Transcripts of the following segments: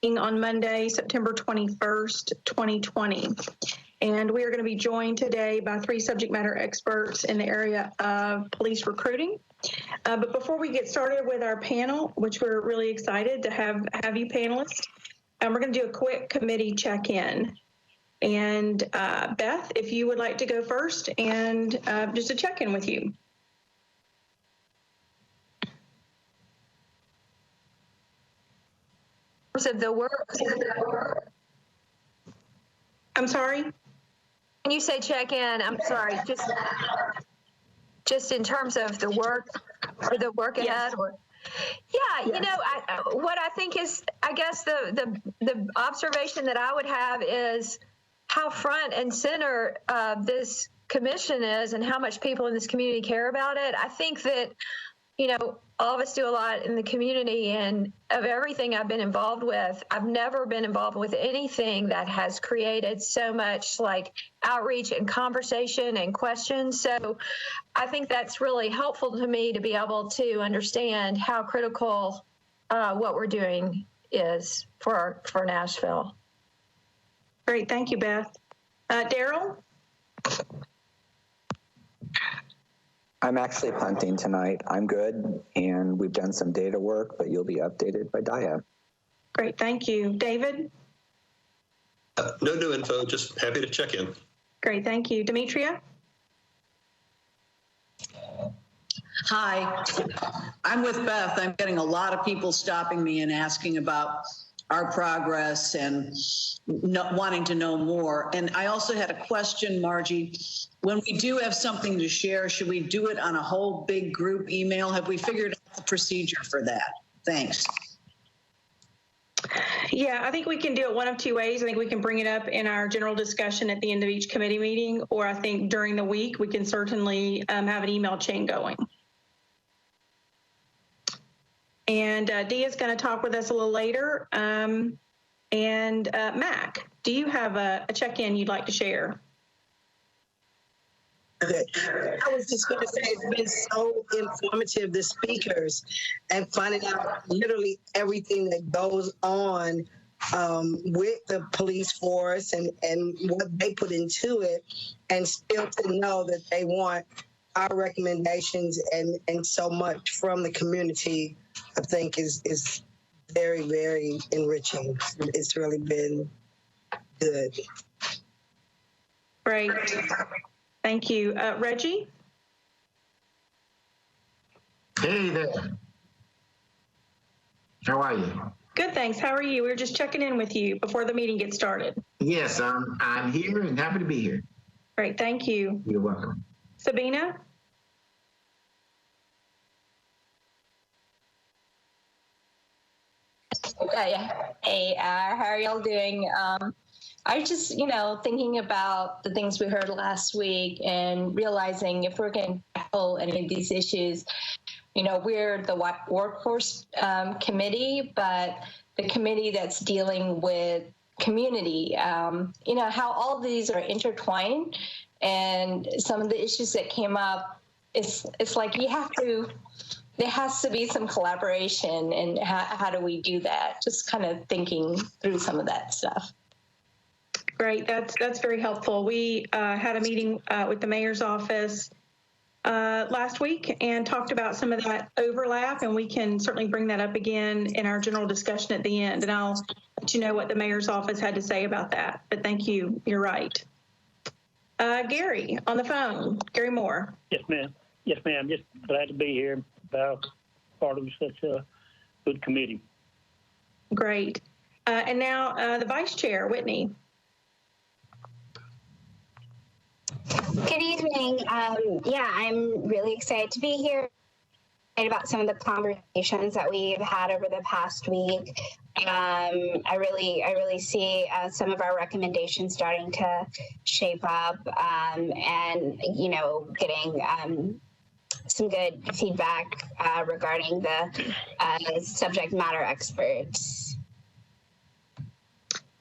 on Monday, September 21st, 2020. And we are going to be joined today by 3 subject matter experts in the area of police recruiting. But before we get started with our panel, which we're really excited to have you panelists, we're going to do a quick committee check-in. And Beth, if you would like to go first and just a check-in with you. Of the work. I'm sorry? When you say check in, I'm sorry, just in terms of the work or the work ahead? Yes. Yeah, yes. You know, what I think is, I guess the observation that I would have is how front and center this commission is and how much people in this community care about it. I think that, you know, all of us do a lot in the community, and of everything I've been involved with, I've never been involved with anything that has created so much like outreach and conversation and questions. So I think that's really helpful to me to be able to understand how critical what we're doing is for Nashville. Great, thank you, Beth. Daryl? I'm actually punting tonight. I'm good, and we've done some data work, but you'll be updated by Dia. Great, thank you. David? No new info, just happy to check in. Great, thank you. Demetria? Hi, I'm with Beth. I'm getting a lot of people stopping me and asking about our progress and wanting to know more. And I also had a question, Margie. When we do have something to share, should we do it on a whole big group email? Have we figured out the procedure for that? Thanks. Yeah, I think we can do it one of 2 ways. I think we can bring it up in our general discussion at the end of each committee meeting, or I think during the week we can certainly have an email chain going. And Dia's going to talk with us a little later. And Mac, do you have a check-in you'd like to share? Okay. I was just going to say it's been so informative, the speakers, and finding out literally everything that goes on with the police force and what they put into it, and still to know that they want our recommendations and so much from the community, I think is very, very enriching. It's really been good. Great. Thank you. Reggie? Hey there. How are you? Good, thanks. How are you? We were just checking in with you before the meeting gets started. Yes, I'm here and happy to be here. Great, thank you. You're welcome. Sabina? Yeah. Hey, how are y'all doing? I was just, thinking about the things we heard last week and realizing if we're going to tackle any of these issues, we're the workforce committee, but the committee that's dealing with community, how all of these are intertwined, and some of the issues that came up, it's like there has to be some collaboration, and how do we do that? Just kind of thinking through some of that stuff. Great, that's very helpful. We had a meeting with the mayor's office last week and talked about some of that overlap, and we can certainly bring that up again in our general discussion at the end, and I'll let you know what the mayor's office had to say about that. But thank you, you're right. Gary, on the phone. Gary Moore. Yes, ma'am. Yes, ma'am. Just glad to be here, part of such a good committee. Great. And now the vice chair, Whitney. Good evening. Yeah, I'm really excited to be here about some of the conversations that we've had over the past week. I really see some of our recommendations starting to shape up, and getting some good feedback regarding the subject matter experts.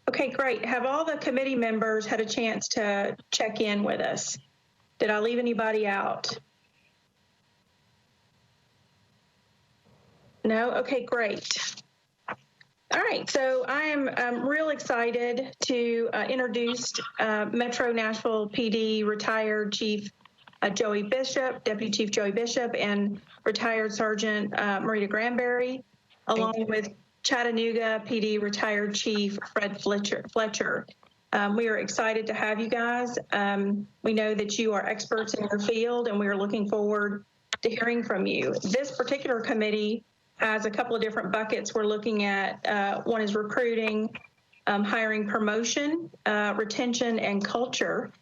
Okay, great. Have all the committee members had a chance to check in with us? Did I leave anybody out? No? Okay, great. All right, so I am real excited to introduce Metro Nashville PD retired Chief Joey Bishop, Deputy Chief Joey Bishop, and retired Sergeant Marita Granberry, along with Chattanooga PD retired Chief Fred Fletcher. We are excited to have you guys. We know that you are experts in your field, and we are looking forward to hearing from you. This particular committee has a couple of different buckets we're looking at. One is recruiting, hiring, promotion, retention, and culture.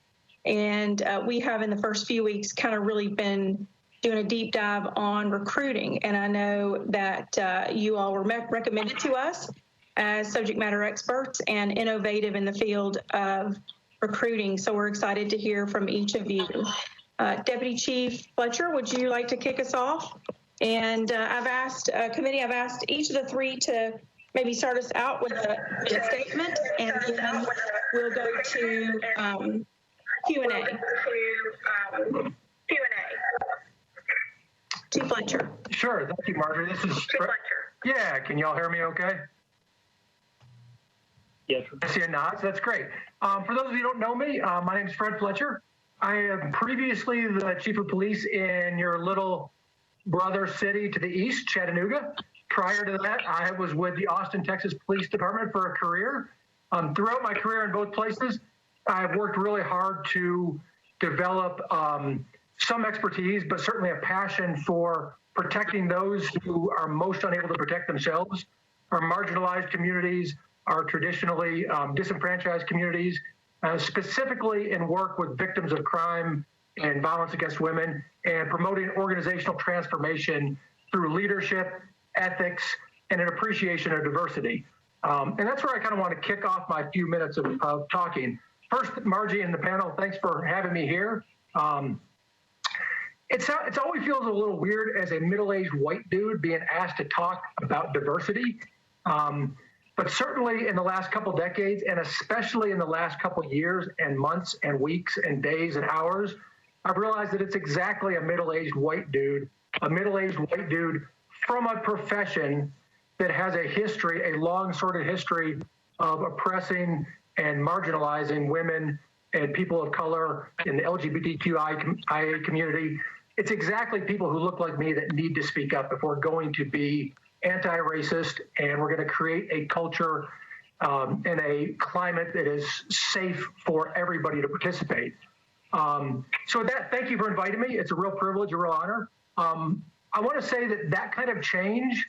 And we have in the first few weeks kind of really been doing a deep dive on recruiting. And I know that you all were recommended to us as subject matter experts and innovative in the field of recruiting. So we're excited to hear from each of you. Deputy Chief Fletcher, would you like to kick us off? And I've asked each of the three to maybe start us out with a statement, and then we'll go to Q&A. Chief Fletcher. Sure. Thank you, Marjorie. This is Chief Fletcher. Yeah. Can y'all hear me okay? Yes. I see a nod. So that's great. For those of you who don't know me, my name is Fred Fletcher. I am previously the Chief of Police in your little brother city to the east, Chattanooga. Prior to that, I was with the Austin, Texas Police Department for a career. Throughout my career in both places, I've worked really hard to develop some expertise, but certainly a passion for protecting those who are most unable to protect themselves, our marginalized communities, our traditionally disenfranchised communities, specifically in work with victims of crime and violence against women, and promoting organizational transformation through leadership, ethics, and an appreciation of diversity. And that's where I kind of want to kick off my few minutes of talking. First, Margie and the panel, thanks for having me here. It always feels a little weird as a middle-aged white dude being asked to talk about diversity. But certainly in the last couple decades, and especially in the last couple years and months and weeks and days and hours, I've realized that it's exactly a middle-aged white dude from a profession that has a history, a long sordid history of oppressing and marginalizing women and people of color in the LGBTQIA community. It's exactly people who look like me that need to speak up if we're going to be anti-racist and we're going to create a culture and a climate that is safe for everybody to participate. So with that, thank you for inviting me. It's a real privilege, a real honor. I want to say that kind of change,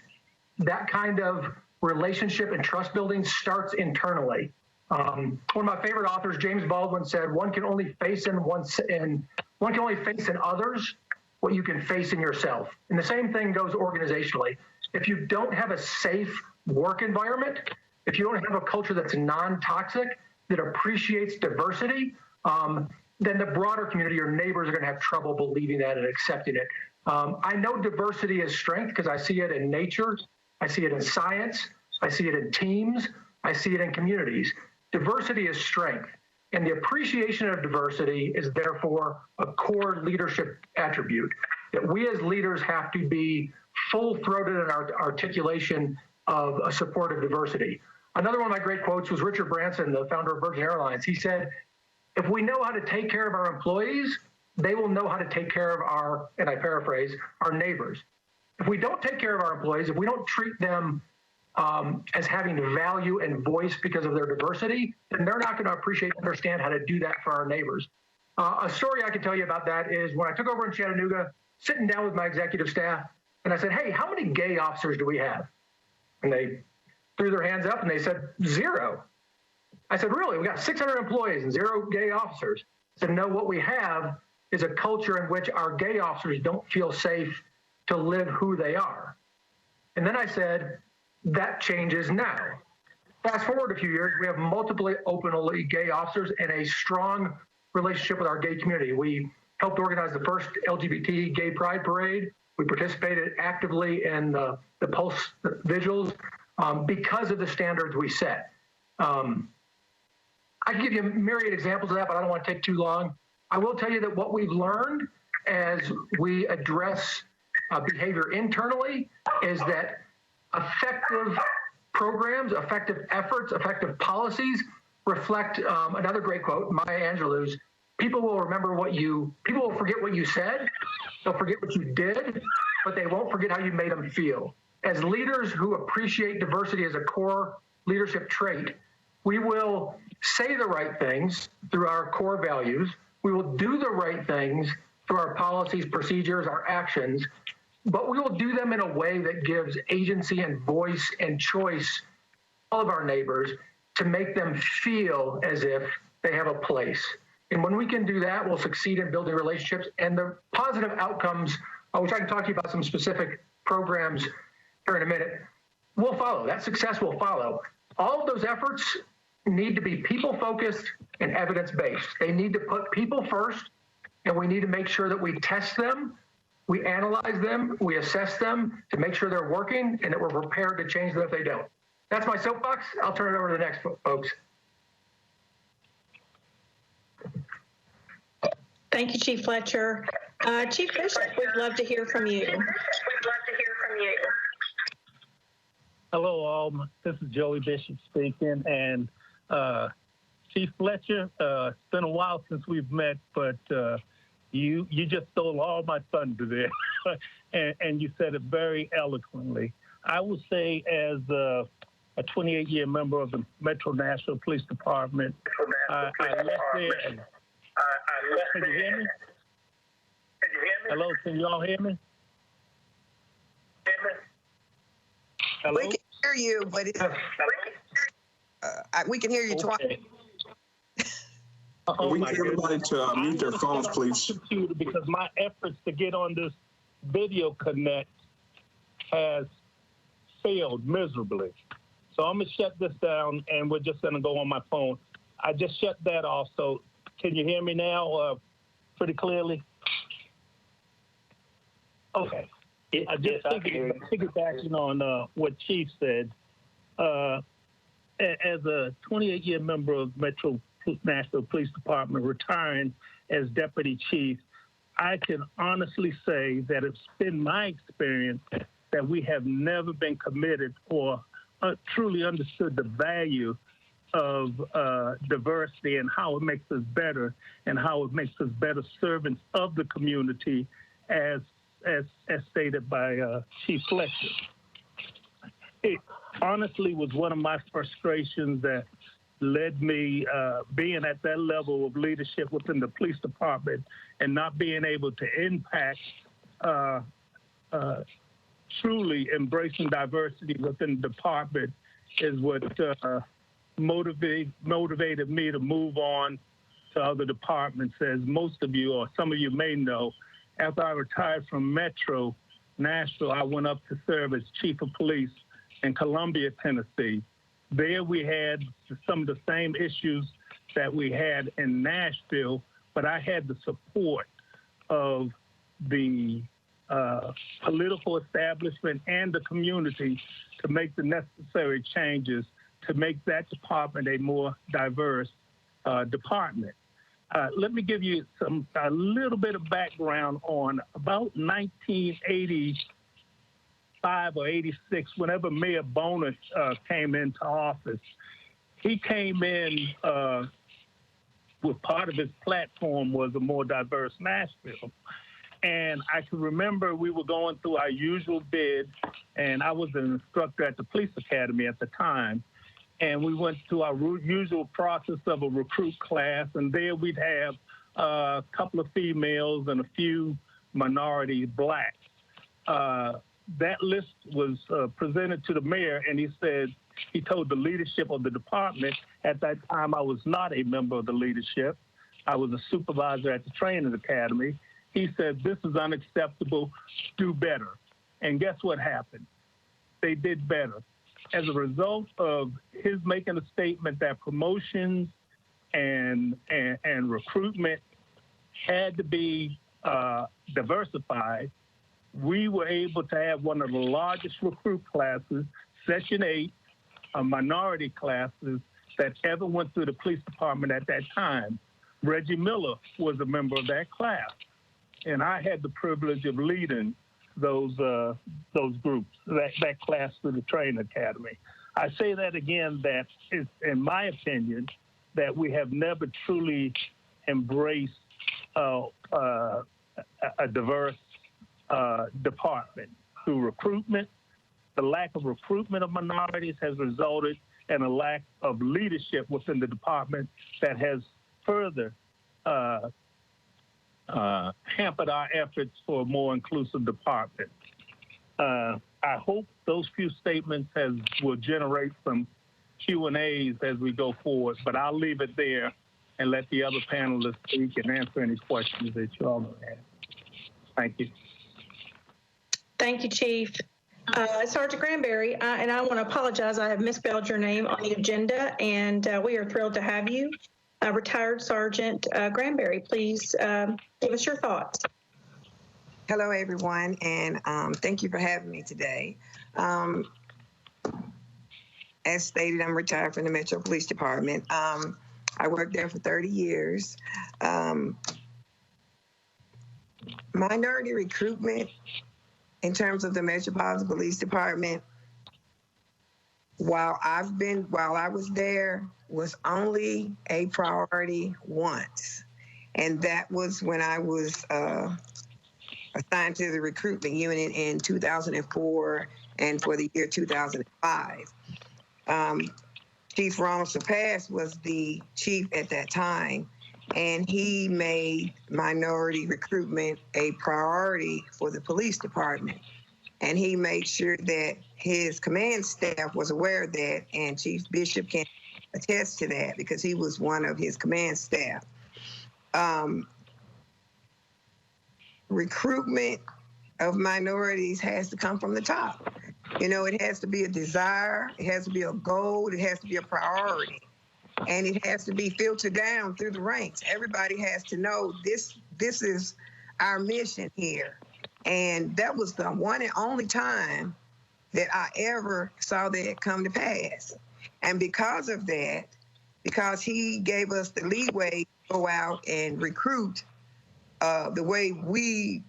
that kind of relationship and trust building starts internally. One of my favorite authors, James Baldwin, said, one can only face in others what you can face in yourself. And the same thing goes organizationally. If you don't have a safe work environment, if you don't have a culture that's non-toxic, that appreciates diversity, then the broader community, your neighbors, are going to have trouble believing that and accepting it. I know diversity is strength because I see it in nature, I see it in science, I see it in teams, I see it in communities. Diversity is strength, and the appreciation of diversity is therefore a core leadership attribute that we as leaders have to be full-throated in our articulation of a support of diversity. Another one of my great quotes was Richard Branson, the founder of Virgin Airlines. He said, if we know how to take care of our employees, they will know how to take care of our, and I paraphrase, our neighbors. If we don't take care of our employees, if we don't treat them as having value and voice because of their diversity, then they're not going to appreciate and understand how to do that for our neighbors. A story I can tell you about that is when I took over in Chattanooga, sitting down with my executive staff, and I said, hey, how many gay officers do we have? And they threw their hands up and they said, 0. I said, really? We got 600 employees and 0 gay officers. I said, no, what we have is a culture in which our gay officers don't feel safe to live who they are. And then I said, that changes now. Fast forward a few years, we have multiple openly gay officers and a strong relationship with our gay community. We helped organize the first LGBT gay pride parade. We participated actively in the Pulse vigils because of the standards we set. I can give you a myriad examples of that, but I don't want to take too long. I will tell you that what we've learned as we address behavior internally is that effective programs, effective efforts, effective policies reflect another great quote, Maya Angelou's, people will forget what you said, they'll forget what you did, but they won't forget how you made them feel. As leaders who appreciate diversity as a core leadership trait, we will say the right things through our core values. We will do the right things through our policies, procedures, our actions, but we will do them in a way that gives agency and voice and choice to all of our neighbors to make them feel as if they have a place. And when we can do that, we'll succeed in building relationships, and the positive outcomes, which I can talk to you about some specific programs here in a minute, will follow. That success will follow. All of those efforts need to be people-focused and evidence-based. They need to put people first, and we need to make sure that we test them, we analyze them, we assess them to make sure they're working, and that we're prepared to change them if they don't. That's my soapbox. I'll turn it over to the next folks. Thank you, Chief Fletcher. Chief Bishop, we'd love to hear from you. Hello, all. This is Joey Bishop speaking. And Chief Fletcher, it's been a while since we've met, but you just stole all my thunder there, and you said it very eloquently. I would say, as a 28-year member of the Metro Nashville Police Department, I left there. Can you hear me? Hello, can you all hear me? Hello? We can hear you, but we can hear you twice. We need everybody to mute their phones, please. Because my efforts to get on this video connect has failed miserably. So I'm going to shut this down, and we're just going to go on my phone. I just shut that off, so can you hear me now pretty clearly? Okay. I just piggybacking on what Chief said. As a 28-year member of Metro Nashville Police Department, retiring as Deputy Chief, I can honestly say that it's been my experience that we have never been committed or truly understood the value of diversity and how it makes us better and how it makes us better servants of the community, as stated by Chief Fletcher. It honestly was one of my frustrations that led me being at that level of leadership within the police department and not being able to impact truly embracing diversity within the department is what motivated me to move on to other departments. As most of you or some of you may know, after I retired from Metro Nashville, I went up to serve as Chief of Police in Columbia, Tennessee. There we had some of the same issues that we had in Nashville, but I had the support of the political establishment and the community to make the necessary changes to make that department a more diverse department. Let me give you a little bit of background on about 1985 or 86, whenever Mayor Bonus came into office. He came in with part of his platform was a more diverse Nashville. And I can remember we were going through our usual bid, and I was an instructor at the police academy at the time. And we went through our usual process of a recruit class, and there we'd have a couple of females and a few minority blacks. That list was presented to the mayor, and he told the leadership of the department, at that time I was not a member of the leadership, I was a supervisor at the training academy. He said, this is unacceptable, do better. And guess what happened? They did better. As a result of his making a statement that promotions and recruitment had to be diversified, we were able to have one of the largest recruit classes, Section 8, minority classes that ever went through the police department at that time. Reggie Miller was a member of that class, and I had the privilege of leading those groups, that class through the training academy. I say that again, that it's, in my opinion, that we have never truly embraced a diverse department. Through recruitment, the lack of recruitment of minorities has resulted in a lack of leadership within the department that has further hampered our efforts for a more inclusive department. I hope those few statements will generate some Q&As as we go forward, but I'll leave it there and let the other panelists speak and answer any questions that you all may have. Thank you. Thank you, Chief. Sergeant Granberry, and I want to apologize, I have misspelled your name on the agenda, and we are thrilled to have you. Retired Sergeant Granberry, please give us your thoughts. Hello, everyone, and thank you for having me today. As stated, I'm retired from the Metro Police Department. I worked there for 30 years. Minority recruitment in terms of the Metropolitan Police Department, while I was there, was only a priority once. And that was when I was assigned to the recruitment unit in 2004 and for the year 2005. Chief Ronald Surpass was the chief at that time, and he made minority recruitment a priority for the police department. And he made sure that his command staff was aware of that, and Chief Bishop can attest to that because he was one of his command staff. Recruitment of minorities has to come from the top. You know, it has to be a desire, it has to be a goal, it has to be a priority, and it has to be filtered down through the ranks. Everybody has to know this is our mission here. And that was the one and only time that I ever saw that come to pass. And because of that, because he gave us the leeway to go out and recruit the way we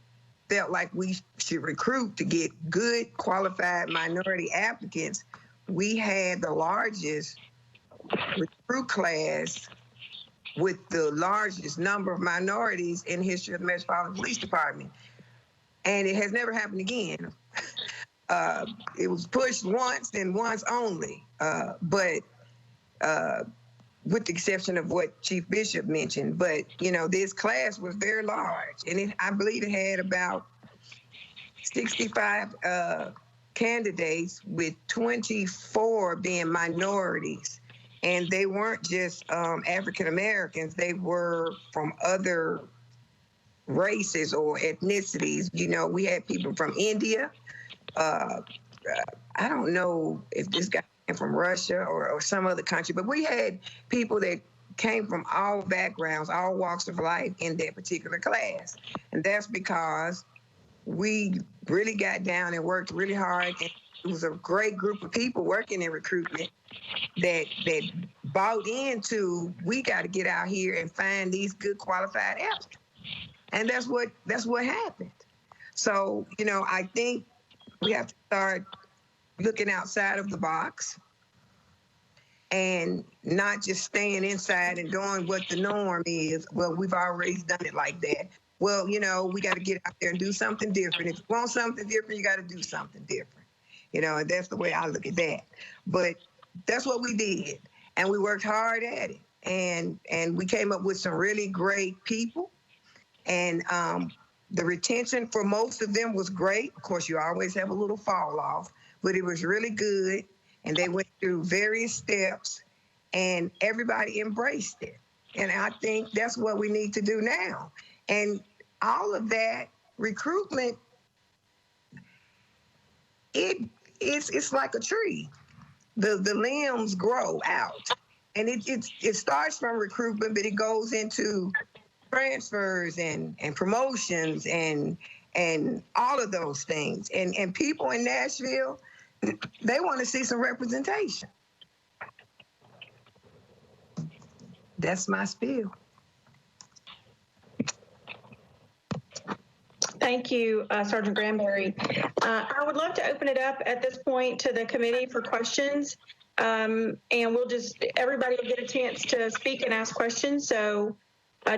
felt like we should recruit to get good, qualified minority applicants, we had the largest recruit class with the largest number of minorities in the history of the Metropolitan Police Department. And it has never happened again. It was pushed once and once only, but with the exception of what Chief Bishop mentioned. But, you know, this class was very large, and I believe it had about 65 candidates, with 24 being minorities. And they weren't just African Americans, they were from other races or ethnicities. You know, we had people from India. I don't know if this guy came from Russia or some other country, but we had people that came from all backgrounds, all walks of life in that particular class. And that's because we really got down and worked really hard. And it was a great group of people working in recruitment that bought into, we got to get out here and find these good qualified applicants. And that's what happened. So, you know, I think we have to start looking outside of the box and not just staying inside and doing what the norm is. Well, we've already done it like that. Well, you know, we got to get out there and do something different. If you want something different, you got to do something different. You know, and that's the way I look at that. But that's what we did. And we worked hard at it. And we came up with some really great people. And the retention for most of them was great. Of course, you always have a little fall off, but it was really good. And they went through various steps, and everybody embraced it. And I think that's what we need to do now. And all of that recruitment, it's like a tree. The limbs grow out, and it starts from recruitment, but it goes into transfers and promotions and all of those things. And people in Nashville, they want to see some representation. That's my spiel. Thank you, Sergeant Granberry. I would love to open it up at this point to the committee for questions. And everybody will get a chance to speak and ask questions. So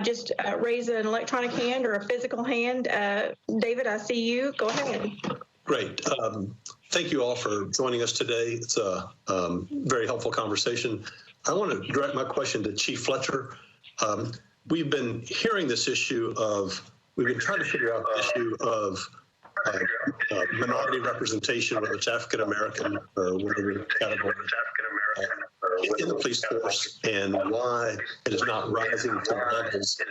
just raise an electronic hand or a physical hand. David, I see you. Go ahead. Great. Thank you all for joining us today. It's a very helpful conversation. I want to direct my question to Chief Fletcher. We've been hearing this issue of, we've been trying to figure out the issue of minority representation, whether it's African American or whatever category, in the police force, and why it is not rising to levels that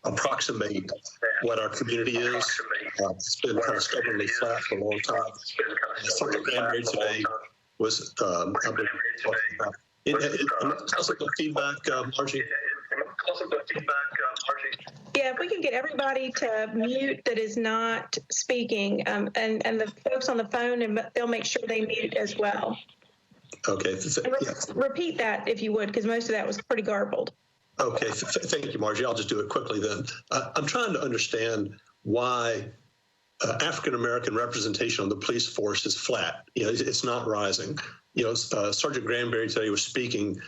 approximate what our community is. It's been kind of stubbornly flat for a long time. Sergeant Granberry today was possible feedback, Margie. Yeah, if we can get everybody to mute that is not speaking, and the folks on the phone, and they'll make sure they mute as well. Okay. Repeat that if you would, because most of that was pretty garbled. Okay, thank you, Margie. I'll just do it quickly then. I'm trying to understand why African-American representation on the police force is flat. It's not rising. Sergeant Granberry today was speaking,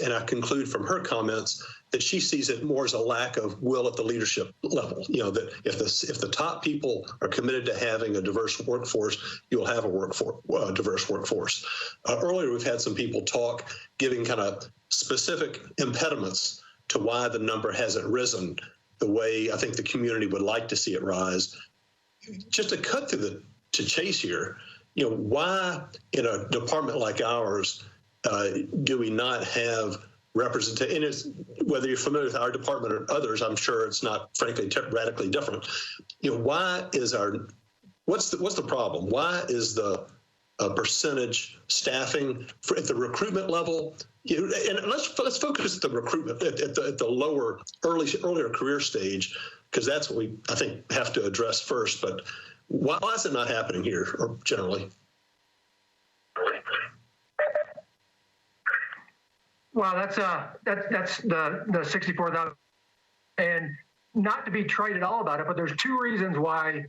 and I conclude from her comments that she sees it more as a lack of will at the leadership level. That if the top people are committed to having a diverse workforce, you'll have a diverse workforce. Earlier, we've had some people talk, giving kind of specific impediments to why the number hasn't risen the way I think the community would like to see it rise. Just to cut to chase here, why in a department like ours do we not have representation? And whether you're familiar with our department or others, I'm sure it's not, frankly, radically different. Why is what's the problem? Why is the percentage staffing at the recruitment level? And let's focus at the recruitment at the earlier career stage, because that's what we, I think, have to address first. But why is it not happening here, or generally? Well, that's the 64,000, and not to be trite at all about it, but there's two reasons why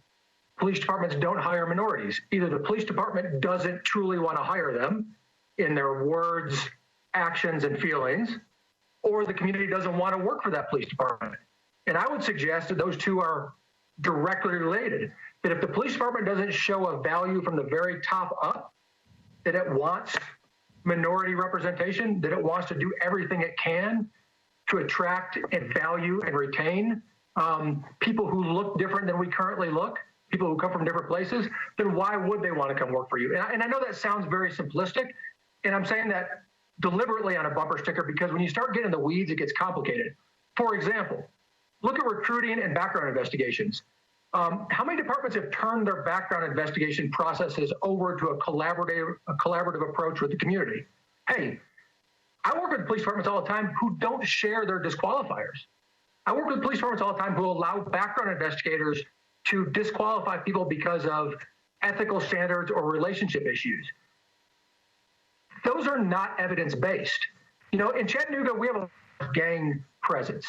police departments don't hire minorities. Either the police department doesn't truly want to hire them in their words, actions, and feelings, or the community doesn't want to work for that police department. And I would suggest that those two are directly related, that if the police department doesn't show a value from the very top up, that it wants minority representation, that it wants to do everything it can to attract and value and retain people who look different than we currently look, people who come from different places, then why would they want to come work for you? And I know that sounds very simplistic, and I'm saying that deliberately on a bumper sticker, because when you start getting in the weeds, it gets complicated. For example, look at recruiting and background investigations. How many departments have turned their background investigation processes over to a collaborative approach with the community? Hey, I work with police departments all the time who don't share their disqualifiers. I work with police departments all the time who allow background investigators to disqualify people because of ethical standards or relationship issues. Those are not evidence-based. In Chattanooga, we have a gang presence.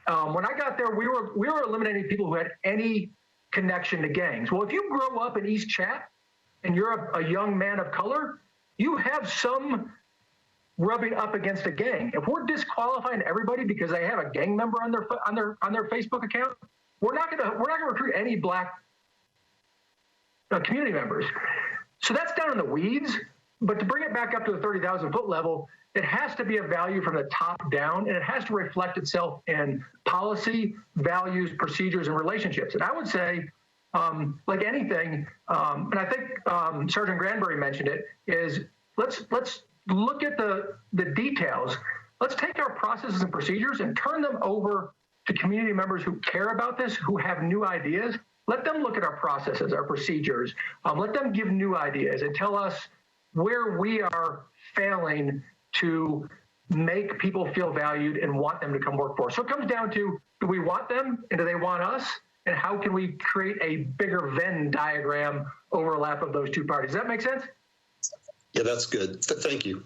When I got there, we were eliminating people who had any connection to gangs. Well, if you grow up in East Chat and you're a young man of color, you have some rubbing up against a gang. If we're disqualifying everybody because they have a gang member on their Facebook account, we're not gonna recruit any Black community members. So that's down in the weeds. But to bring it back up to the 30,000 foot level, it has to be a value from the top down, and it has to reflect itself in policy, values, procedures, and relationships. And I would say, like anything, and I think Sergeant Granberry mentioned it, is let's look at the details. Let's take our processes and procedures and turn them over to community members who care about this, who have new ideas. Let them look at our processes, our procedures. Let them give new ideas and tell us where we are failing to make people feel valued and want them to come work for us. So it comes down to, do we want them and do they want us? And how can we create a bigger Venn diagram overlap of those two parties? Does that make sense? Yeah, that's good. Thank you.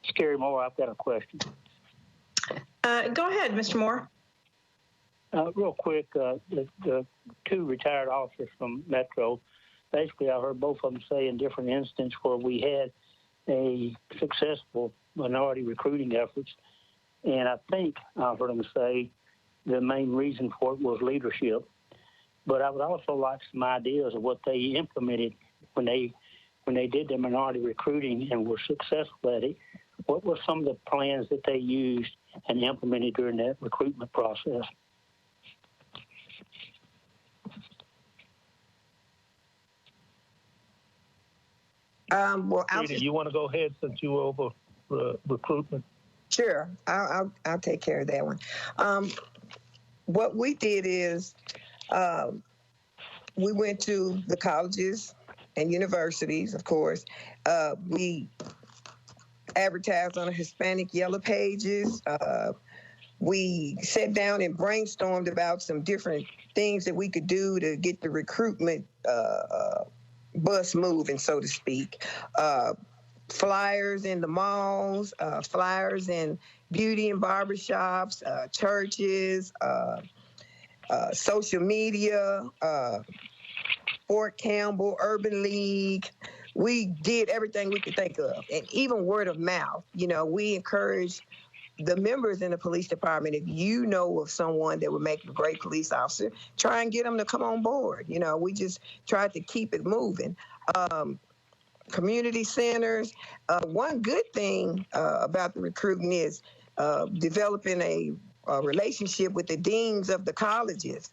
Scary Moore, I've got a question. Go ahead, Mr. Moore. Real quick, the two retired officers from Metro, basically I heard both of them say in different instances where we had a successful minority recruiting efforts, and I think I heard them say the main reason for it was leadership. But I would also like some ideas of what they implemented when they did their minority recruiting and were successful at it. What were some of the plans that they used and implemented during that recruitment process? Well, Rita, you want to go ahead since you were over recruitment? Sure, I'll take care of that one. What we did is we went to the colleges and universities, of course. We advertised on the Hispanic Yellow Pages. We sat down and brainstormed about some different things that we could do to get the recruitment bus moving, so to speak. Flyers in the malls, flyers in beauty and barbershops, churches, social media, Fort Campbell, Urban League. We did everything we could think of, and even word of mouth. You know, we encouraged the members in the police department, if you know of someone that would make a great police officer, try and get them to come on board. You know, we just tried to keep it moving. Community centers. One good thing about the recruiting is developing a relationship with the deans of the colleges,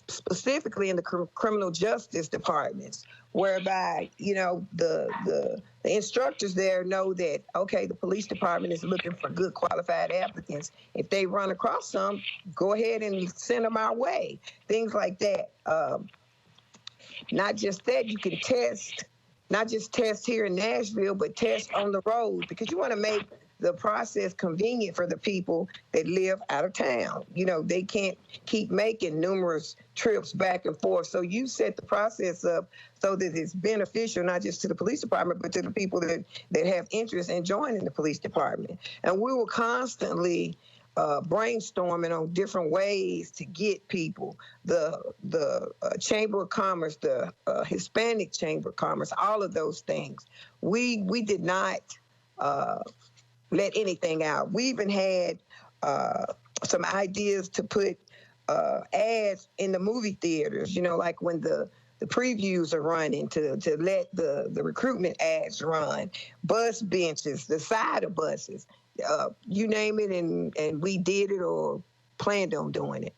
specifically in the criminal justice departments, whereby, you know, the instructors there know that, okay, the police department is looking for good qualified applicants. If they run across some, go ahead and send them our way. Things like that. Not just that, you can test, not just test here in Nashville, but test on the road, because you want to make the process convenient for the people that live out of town. You know, they can't keep making numerous trips back and forth. So you set the process up so that it's beneficial, not just to the police department, but to the people that have interest in joining the police department. And we were constantly brainstorming on different ways to get people. The Chamber of Commerce, the Hispanic Chamber of Commerce, all of those things. We did not let anything out. We even had some ideas to put ads in the movie theaters, you know, like when the previews are running, to let the recruitment ads run, bus benches, the side of buses, you name it, and we did it or planned on doing it.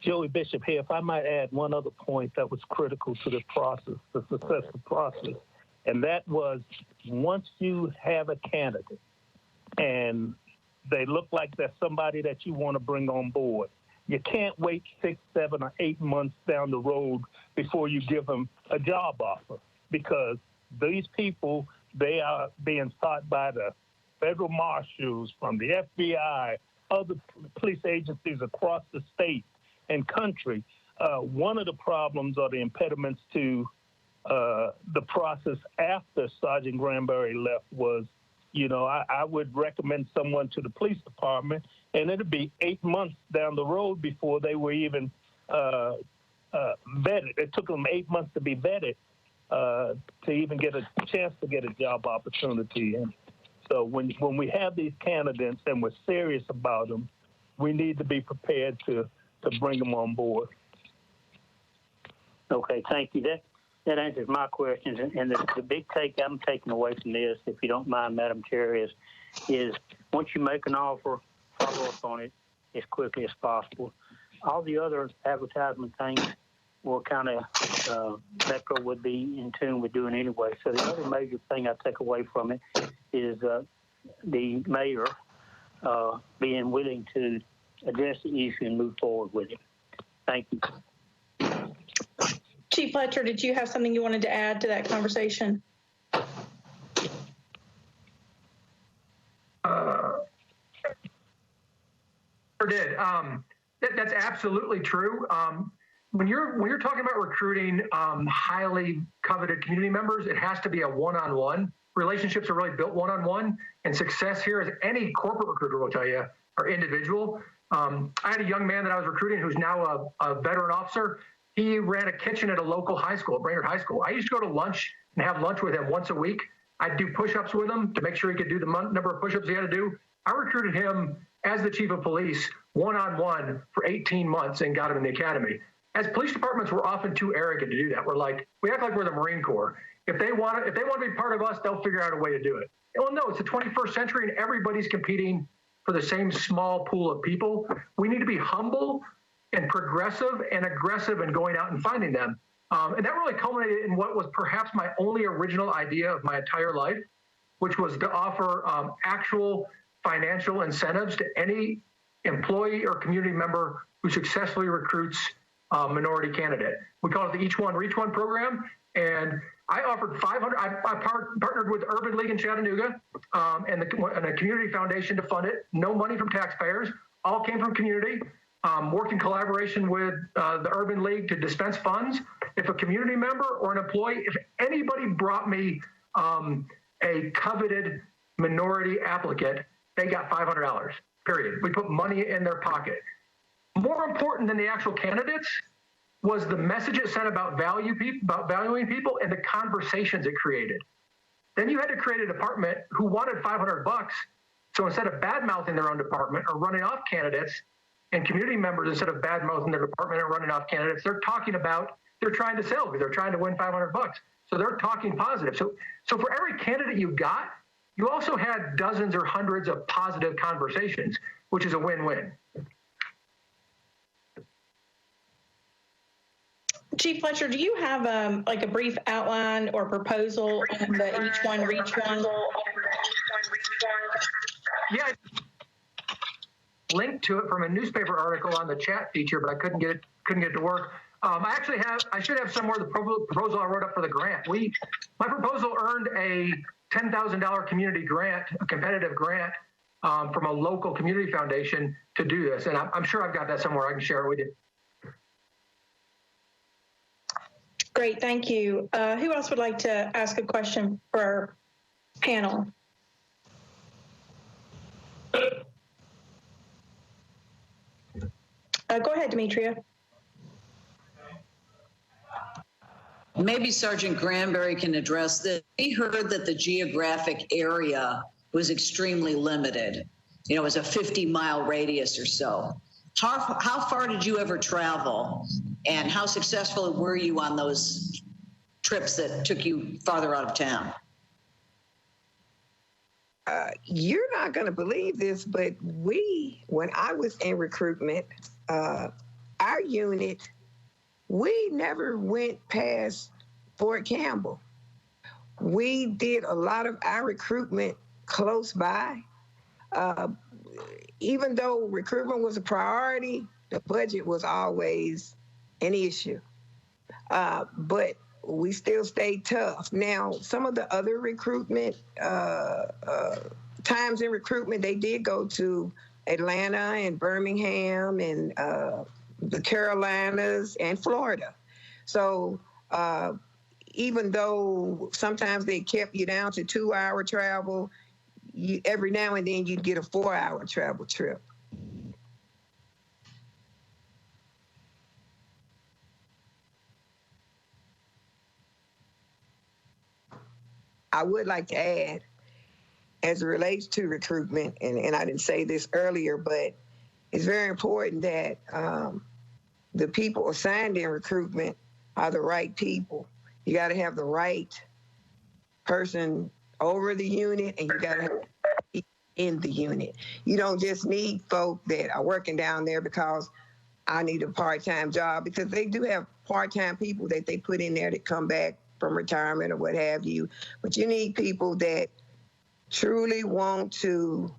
Joey Bishop here. If I might add one other point that was critical to the process, the successful process, and that was once you have a candidate and they look like they're somebody that you want to bring on board, you can't wait 6, 7, or 8 months down the road before you give them a job offer, because these people, they are being sought by the federal marshals, from the FBI, other police agencies across the state and country. One of the problems or the impediments to the process after Sergeant Granberry left was, you know, I would recommend someone to the police department, and it'd be 8 months down the road before they were even vetted. It took them 8 months to be vetted to even get a chance to get a job opportunity. And so when we have these candidates and we're serious about them, we need to be prepared to bring them on board. Okay, thank you. That answers my questions. And the big take I'm taking away from this, if you don't mind, Madam Chair, is once you make an offer, follow up on it as quickly as possible. All the other advertisement things will kind of Metro would be in tune with doing anyway. So the other major thing I take away from it is the mayor being willing to address the issue and move forward with it. Thank you. Chief Fletcher, did you have something you wanted to add to that conversation? Did. That's absolutely true. When you're talking about recruiting highly coveted community members, it has to be a one-on-one relationships are really built one-on-one, and success here, as any corporate recruiter will tell you, or individual. I had a young man that I was recruiting who's now a veteran officer. He ran a kitchen at a local high school, at Brainerd High School. I used to go to lunch and have lunch with him once a week. I'd do push-ups with him to make sure he could do the number of push-ups he had to do. I recruited him as the chief of police one-on-one for 18 months and got him in the academy. As police departments, we're often too arrogant to do that. We act like we're the Marine Corps. If they want to be part of us, they'll figure out a way to do it. Well, no, it's the 21st century and everybody's competing for the same small pool of people. We need to be humble and progressive and aggressive in going out and finding them. And that really culminated in what was perhaps my only original idea of my entire life, which was to offer actual financial incentives to any employee or community member who successfully recruits a minority candidate. We call it the Each One Reach One program. And I offered 500, I partnered with Urban League in Chattanooga and a community foundation to fund it. No money from taxpayers, all came from community. Worked in collaboration with the Urban League to dispense funds. If a community member or an employee, if anybody brought me a coveted minority applicant, they got $500, period. We put money in their pocket. More important than the actual candidates was the message it sent about valuing people and the conversations it created. Then you had to create a department who wanted $500. So instead of bad-mouthing their own department or running off candidates, and community members, instead of bad-mouthing their department and running off candidates, they're talking about, they're trying to sell because they're trying to win $500. So they're talking positive. So for every candidate you got, you also had dozens or hundreds of positive conversations, which is a win-win. Chief Fletcher, do you have like a brief outline or proposal on the Each One Reach One? Yeah, linked to it from a newspaper article on the chat feature, but I couldn't get it to work. I should have somewhere the proposal I wrote up for the grant. My proposal earned a $10,000 community grant, a competitive grant from a local community foundation to do this. And I'm sure I've got that somewhere. I can share it with you. Great, thank you. Who else would like to ask a question for our panel? Go ahead, Demetria. Maybe Sergeant Granberry can address this. We heard that the geographic area was extremely limited. You know, it was a 50-mile radius or so. How far did you ever travel, and how successful were you on those trips that took you farther out of town? You're not going to believe this, but when I was in recruitment, our unit, we never went past Fort Campbell. We did a lot of our recruitment close by. Even though recruitment was a priority, the budget was always an issue. But we still stayed tough. Now, some of the other recruitment times in recruitment, they did go to Atlanta and Birmingham and the Carolinas and Florida. So even though sometimes they kept you down to 2-hour travel, every now and then you'd get a 4-hour travel trip. I would like to add, as it relates to recruitment, and I didn't say this earlier, but it's very important that the people assigned in recruitment are the right people. You got to have the right person over the unit, and you got to have in the unit. You don't just need folk that are working down there because I need a part-time job, because they do have part-time people that they put in there that come back from retirement or what have you. But you need people that truly want to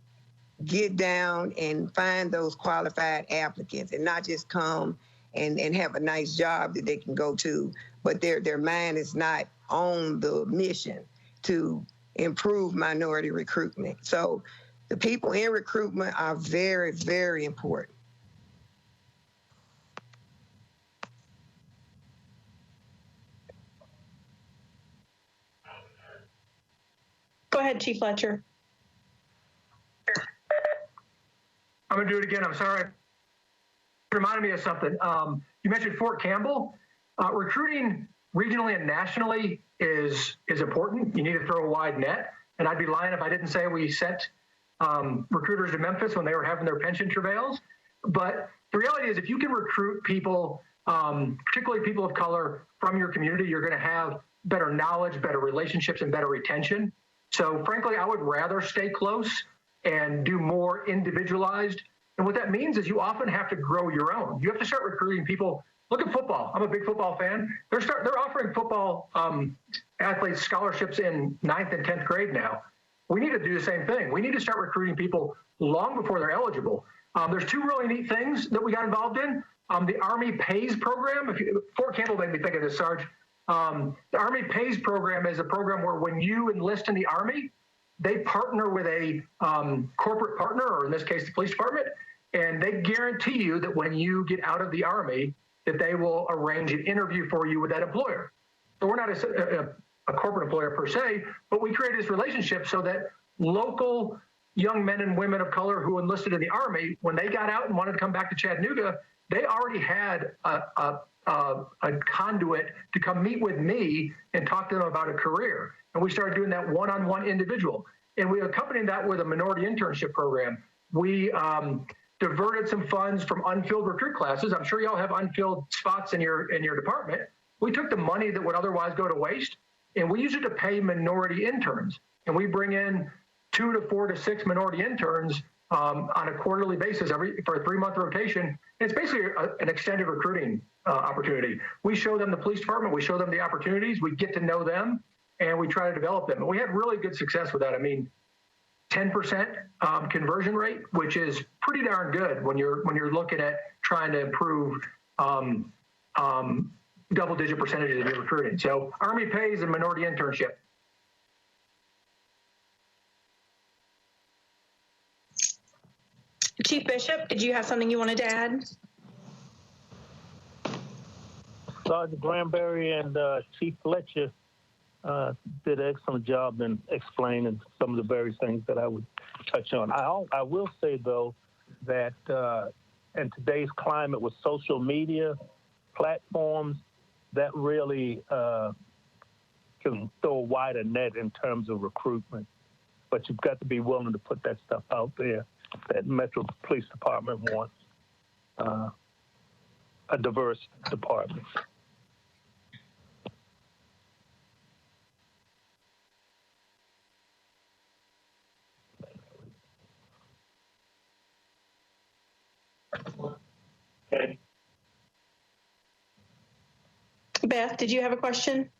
get down and find those qualified applicants and not just come and have a nice job that they can go to, but their mind is not on the mission to improve minority recruitment. So the people in recruitment are very, very important. ahead, Chief Fletcher. I'm going to do it again. I'm sorry. It reminded me of something. You mentioned Fort Campbell. Recruiting regionally and nationally is important. You need to throw a wide net. And I'd be lying if I didn't say we sent recruiters to Memphis when they were having their pension travails. But the reality is, if you can recruit people, particularly people of color, from your community, you're going to have better knowledge, better relationships, and better retention. So frankly, I would rather stay close and do more individualized. And what that means is you often have to grow your own. You have to start recruiting people. Look at football. I'm a big football fan. They're offering football athletes scholarships in 9th and 10th grade now. We need to do the same thing. We need to start recruiting people long before they're eligible. There's two really neat things that we got involved in. The Army Pays program. Fort Campbell made me think of this, Sarge. The Army Pays program is a program where when you enlist in the Army, they partner with a corporate partner, or in this case, the police department, and they guarantee you that when you get out of the Army, that they will arrange an interview for you with that employer. So we're not a corporate employer per se, but we created this relationship so that local young men and women of color who enlisted in the Army, when they got out and wanted to come back to Chattanooga, they already had a conduit to come meet with me and talk to them about a career. And we started doing that one-on-one individual. And we accompanied that with a minority internship program. We diverted some funds from unfilled recruit classes. I'm sure y'all have unfilled spots in your department. We took the money that would otherwise go to waste, and we used it to pay minority interns. And we bring in 2 to 4 to 6 minority interns on a quarterly basis for a 3-month rotation. And it's basically an extended recruiting opportunity. We show them the police department, we show them the opportunities, we get to know them, and we try to develop them. And we had really good success with that. I mean, 10% conversion rate, which is pretty darn good when you're looking at trying to improve double-digit percentages of your recruiting. So Army Pays and minority internship. Chief Bishop, did you have something you wanted to add? Sergeant Granberry and Chief Fletcher did an excellent job in explaining some of the very things that I would touch on. I will say, though, that in today's climate with social media platforms, that really can throw a wider net in terms of recruitment. But you've got to be willing to put that stuff out there that Metro Police Department wants a diverse department. Okay. Beth, did you have a question?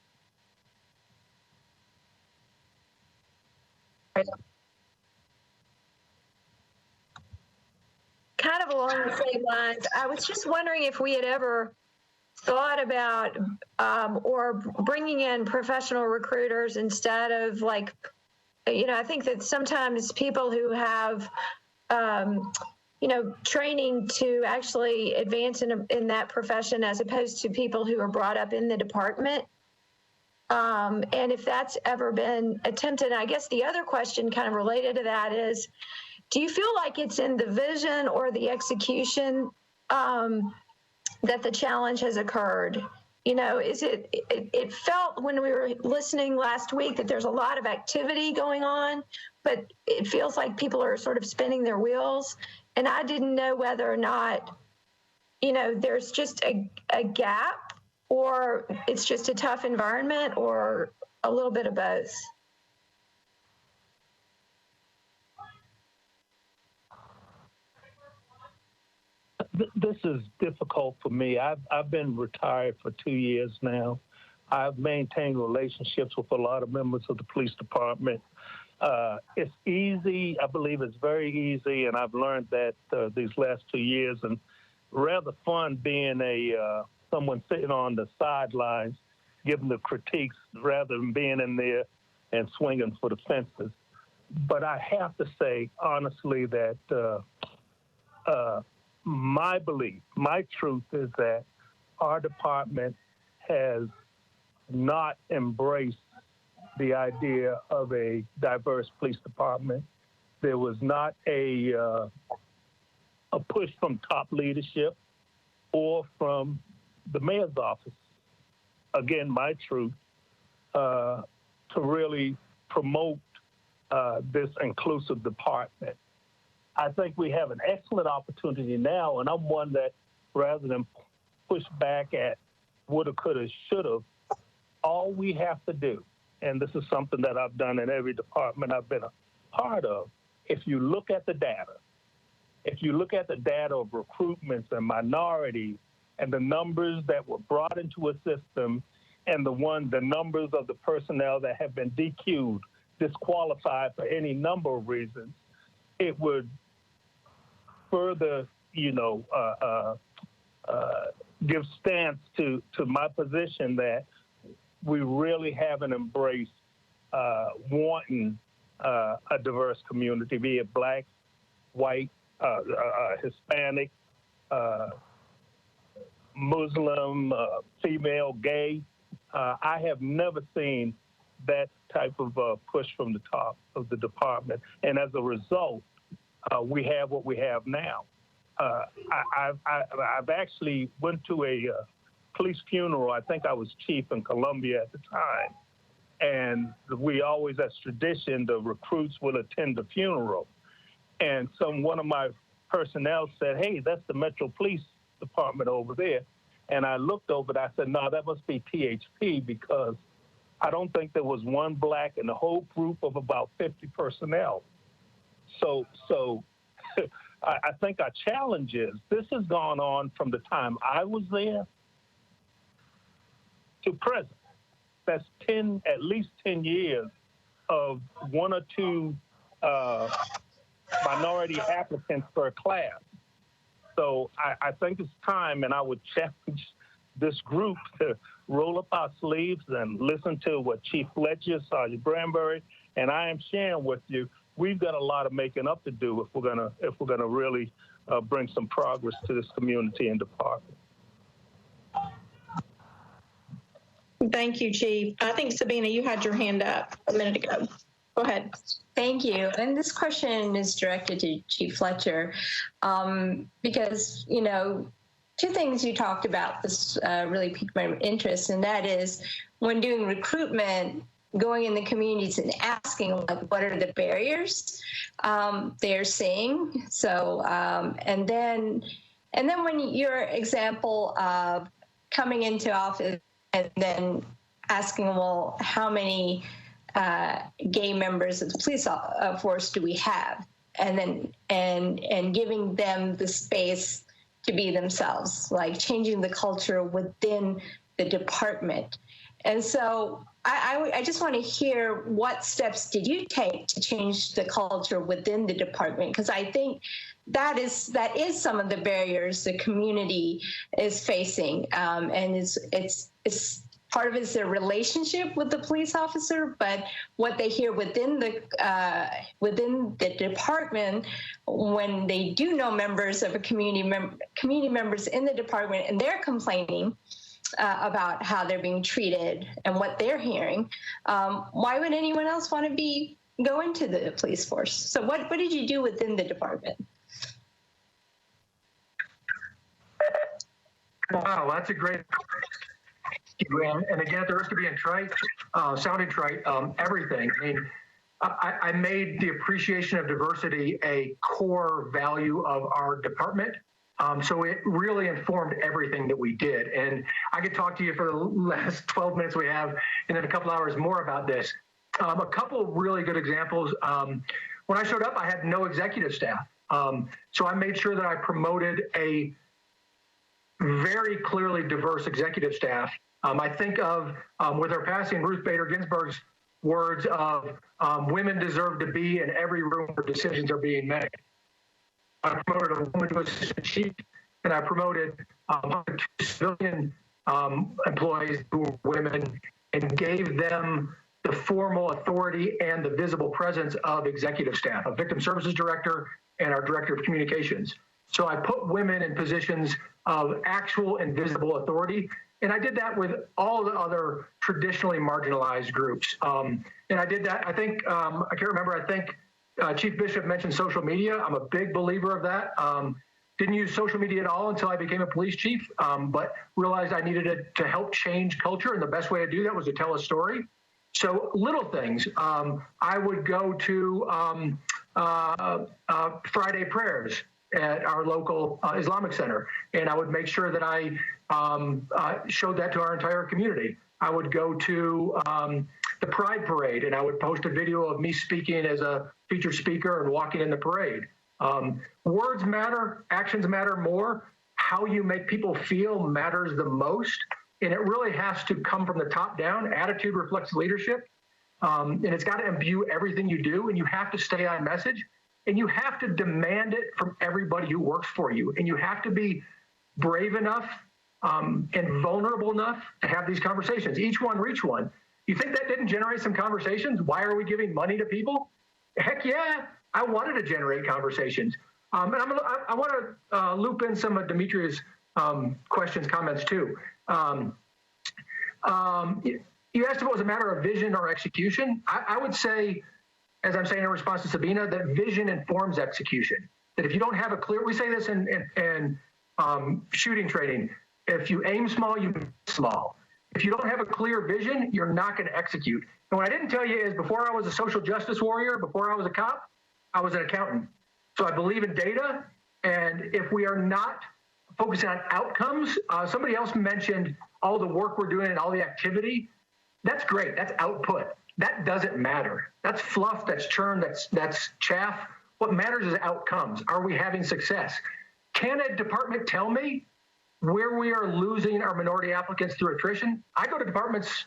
Kind of along the same lines, I was just wondering if we had ever thought about or bringing in professional recruiters instead of like, I think that sometimes people who have, training to actually advance in that profession as opposed to people who are brought up in the department. And if that's ever been attempted, I guess the other question kind of related to that is, do you feel like it's in the vision or the execution that the challenge has occurred? It felt when we were listening last week that there's a lot of activity going on, but it feels like people are sort of spinning their wheels. And I didn't know whether or not, there's just a gap or it's just a tough environment or a little bit of both. This is difficult for me. I've been retired for 2 years now. I've maintained relationships with a lot of members of the police department. It's easy. I believe it's very easy, and I've learned that these last 2 years, and rather fun being someone sitting on the sidelines, giving the critiques rather than being in there and swinging for the fences. But I have to say, honestly, that my belief, my truth is that our department has not embraced the idea of a diverse police department. There was not a push from top leadership or from the mayor's office, again, my truth, to really promote this inclusive department. I think we have an excellent opportunity now, and I'm one that, rather than push back at woulda, coulda, shoulda, all we have to do, and this is something that I've done in every department I've been a part of, if you look at the data, of recruitments and minorities and the numbers that were brought into a system and the numbers of the personnel that have been DQ'd, disqualified for any number of reasons, it would further, give stance to my position that we really haven't embraced wanting a diverse community, be it black, white, Hispanic, Muslim, female, gay. I have never seen that type of push from the top of the department. And as a result, we have what we have now. I've actually went to a police funeral. I think I was chief in Columbia at the time. And we always, as tradition, the recruits will attend the funeral. And one of my personnel said, "Hey, that's the Metro Police Department over there." And I looked over it, I said, "No, that must be THP, because I don't think there was one black in the whole group of about 50 personnel." So I think our challenge is, this has gone on from the time I was there to present. That's at least 10 years of one or two minority applicants per class. So I think it's time, and I would challenge this group to roll up our sleeves and listen to what Chief Fletcher, Sergeant Branbury, and I am sharing with you. We've got a lot of making up to do if we're gonna really bring some progress to this community and department. Thank you, Chief. I think, Sabina, you had your hand up a minute ago. Go ahead. Thank you. And this question is directed to Chief Fletcher, because, two things you talked about this really piqued my interest, and that is when doing recruitment, going in the communities and asking, like, what are the barriers they're seeing? So, and then when your example of coming into office and then asking, well, how many gay members of the police force do we have? And then and giving them the space to be themselves, like changing the culture within the department. And so I just want to hear, what steps did you take to change the culture within the department? Because I think that is some of the barriers the community is facing, and it's part of it is their relationship with the police officer, but what they hear within the department when they do know members of a community members in the department, and they're complaining about how they're being treated and what they're hearing. Why would anyone else want to go into the police force? So what did you do within the department? Wow, that's a great. And again, at the risk of being trite, sounding trite, everything. I mean, I made the appreciation of diversity a core value of our department. So it really informed everything that we did. And I could talk to you for the last 12 minutes we have, and then a couple hours more about this. A couple of really good examples. When I showed up, I had no executive staff. So I made sure that I promoted a very clearly diverse executive staff. I think of, with her passing, Ruth Bader Ginsburg's words of, women deserve to be in every room where decisions are being made. I promoted a woman to assistant chief, and I promoted 2 civilian employees who were women, and gave them the formal authority and the visible presence of executive staff, a victim services director and our director of communications. So I put women in positions of actual and visible authority. And I did that with all the other traditionally marginalized groups. And I did that, I think, I can't remember, I think Chief Bishop mentioned social media. I'm a big believer of that. Didn't use social media at all until I became a police chief, but realized I needed it to help change culture. And the best way to do that was to tell a story. So little things. I would go to Friday prayers at our local Islamic center, and I would make sure that I showed that to our entire community. I would go to the Pride Parade, and I would post a video of me speaking as a featured speaker and walking in the parade. Words matter, actions matter more. How you make people feel matters the most, and it really has to come from the top down. Attitude reflects leadership, and it's got to imbue everything you do, and you have to stay on message, and you have to demand it from everybody who works for you, and you have to be brave enough and vulnerable enough to have these conversations. Each one reach one. You think that didn't generate some conversations? Why are we giving money to people? Heck yeah, I wanted to generate conversations. And I want to loop in some of Demetria's questions, comments too. You asked if it was a matter of vision or execution. I would say, as I'm saying in response to Sabina, that vision informs execution. That if you don't have a clear, we say this in shooting training, if you aim small, you miss small. If you don't have a clear vision, you're not going to execute. And what I didn't tell you is before I was a social justice warrior, before I was a cop, I was an accountant. So I believe in data. And if we are not focusing on outcomes, somebody else mentioned all the work we're doing and all the activity. That's great. That's output. That doesn't matter. That's fluff, that's churn, that's chaff. What matters is outcomes. Are we having success? Can a department tell me where we are losing our minority applicants through attrition? I go to departments,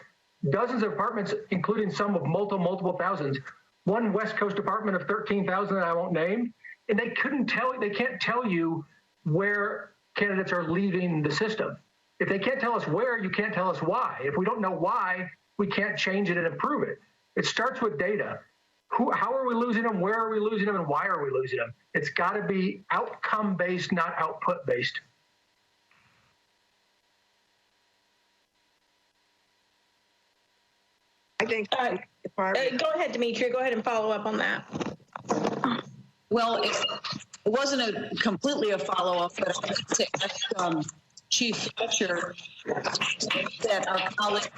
dozens of departments, including some of multiple thousands. One West Coast department of 13,000 that I won't name, and they can't tell you where candidates are leaving the system. If they can't tell us where, you can't tell us why. If we don't know why, we can't change it and improve it. It starts with data. How are we losing them? Where are we losing them? And why are we losing them? It's got to be outcome-based, not output-based. I think. Go ahead, Demetria. Go ahead and follow up on that. Well, it wasn't completely a follow-up, but I have to ask Chief Fletcher that our colleague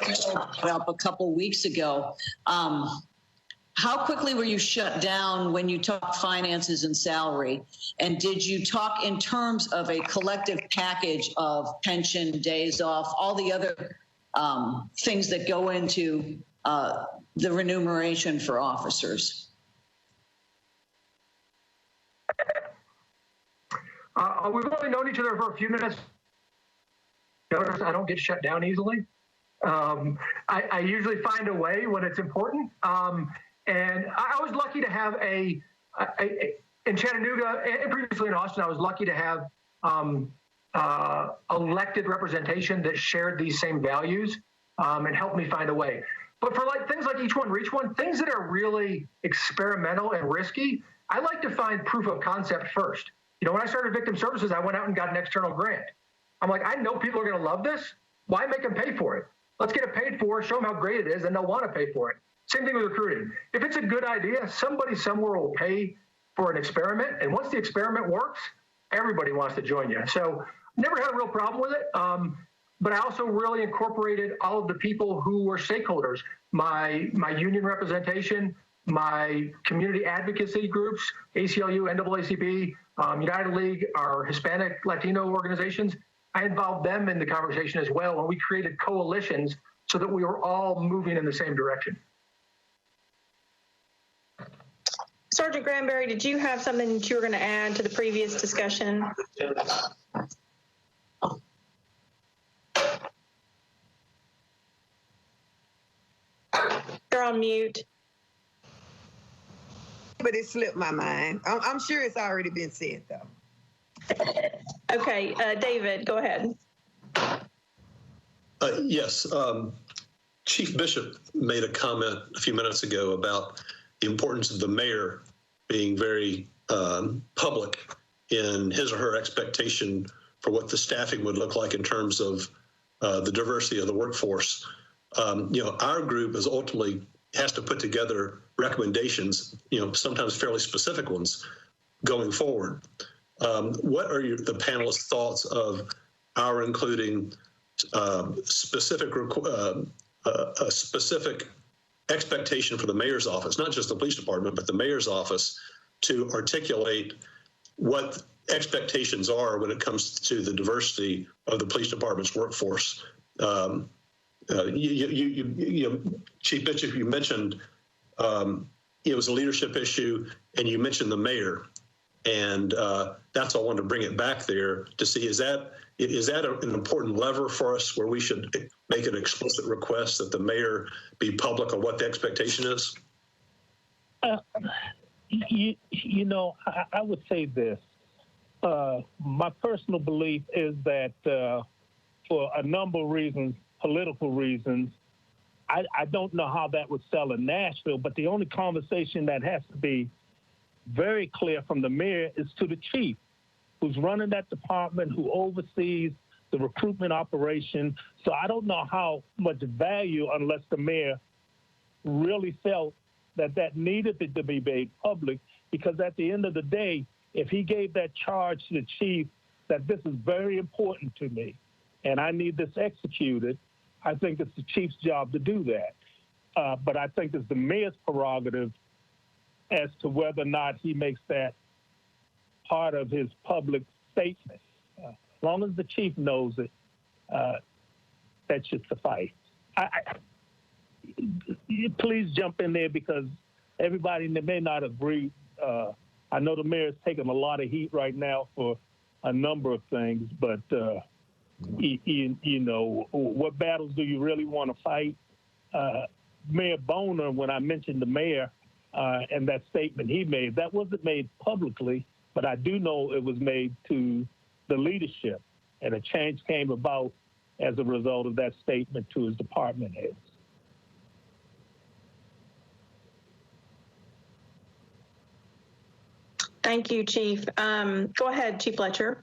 brought up a couple weeks ago. How quickly were you shut down when you talked finances and salary? And did you talk in terms of a collective package of pension, days off, all the other things that go into the remuneration for officers? We've only known each other for a few minutes. Notice I don't get shut down easily. I usually find a way when it's important. And I was lucky to have in Chattanooga and previously in Austin, I was lucky to have elected representation that shared these same values and helped me find a way. But for things like each one, reach one, things that are really experimental and risky, I like to find proof of concept first. You know, when I started victim services, I went out and got an external grant. I'm like, I know people are going to love this. Why make them pay for it? Let's get it paid for, show them how great it is, and they'll want to pay for it. Same thing with recruiting. If it's a good idea, somebody somewhere will pay for an experiment. And once the experiment works, everybody wants to join you. So never had a real problem with it. But I also really incorporated all of the people who were stakeholders, my union representation, my community advocacy groups, ACLU, NAACP, United League, our Hispanic Latino organizations. I involved them in the conversation as well, and we created coalitions so that we were all moving in the same direction. Sergeant Granberry, did you have something that you were going to add to the previous discussion? You're on mute. But it slipped my mind. I'm sure it's already been said, though. Okay, David, go ahead. Yes. Chief Bishop made a comment a few minutes ago about the importance of the mayor being very public in his or her expectation for what the staffing would look like in terms of the diversity of the workforce. Our group is ultimately has to put together recommendations, sometimes fairly specific ones going forward. What are the panelists' thoughts of our including a specific expectation for the mayor's office, not just the police department, but the mayor's office, to articulate what expectations are when it comes to the diversity of the police department's workforce? Chief Bishop, you mentioned it was a leadership issue, and you mentioned the mayor, and that's why I wanted to bring it back there to see, is that an important lever for us where we should make an explicit request that the mayor be public on what the expectation is? I would say this. My personal belief is that for a number of reasons, political reasons, I don't know how that would sell in Nashville, but the only conversation that has to be very clear from the mayor is to the chief, who's running that department, who oversees the recruitment operation. So I don't know how much value, unless the mayor really felt that needed to be made public, because at the end of the day, if he gave that charge to the chief that this is very important to me and I need this executed, I think it's the chief's job to do that. But I think it's the mayor's prerogative as to whether or not he makes that part of his public statement. As long as the chief knows it, that should suffice. Please jump in there, because everybody may not agree. I know the mayor is taking a lot of heat right now for a number of things, but what battles do you really want to fight? Mayor Boner, when I mentioned the mayor and that statement he made, that wasn't made publicly, but I do know it was made to the leadership, and a change came about as a result of that statement to his department heads. Thank you, Chief. Go ahead, Chief Fletcher.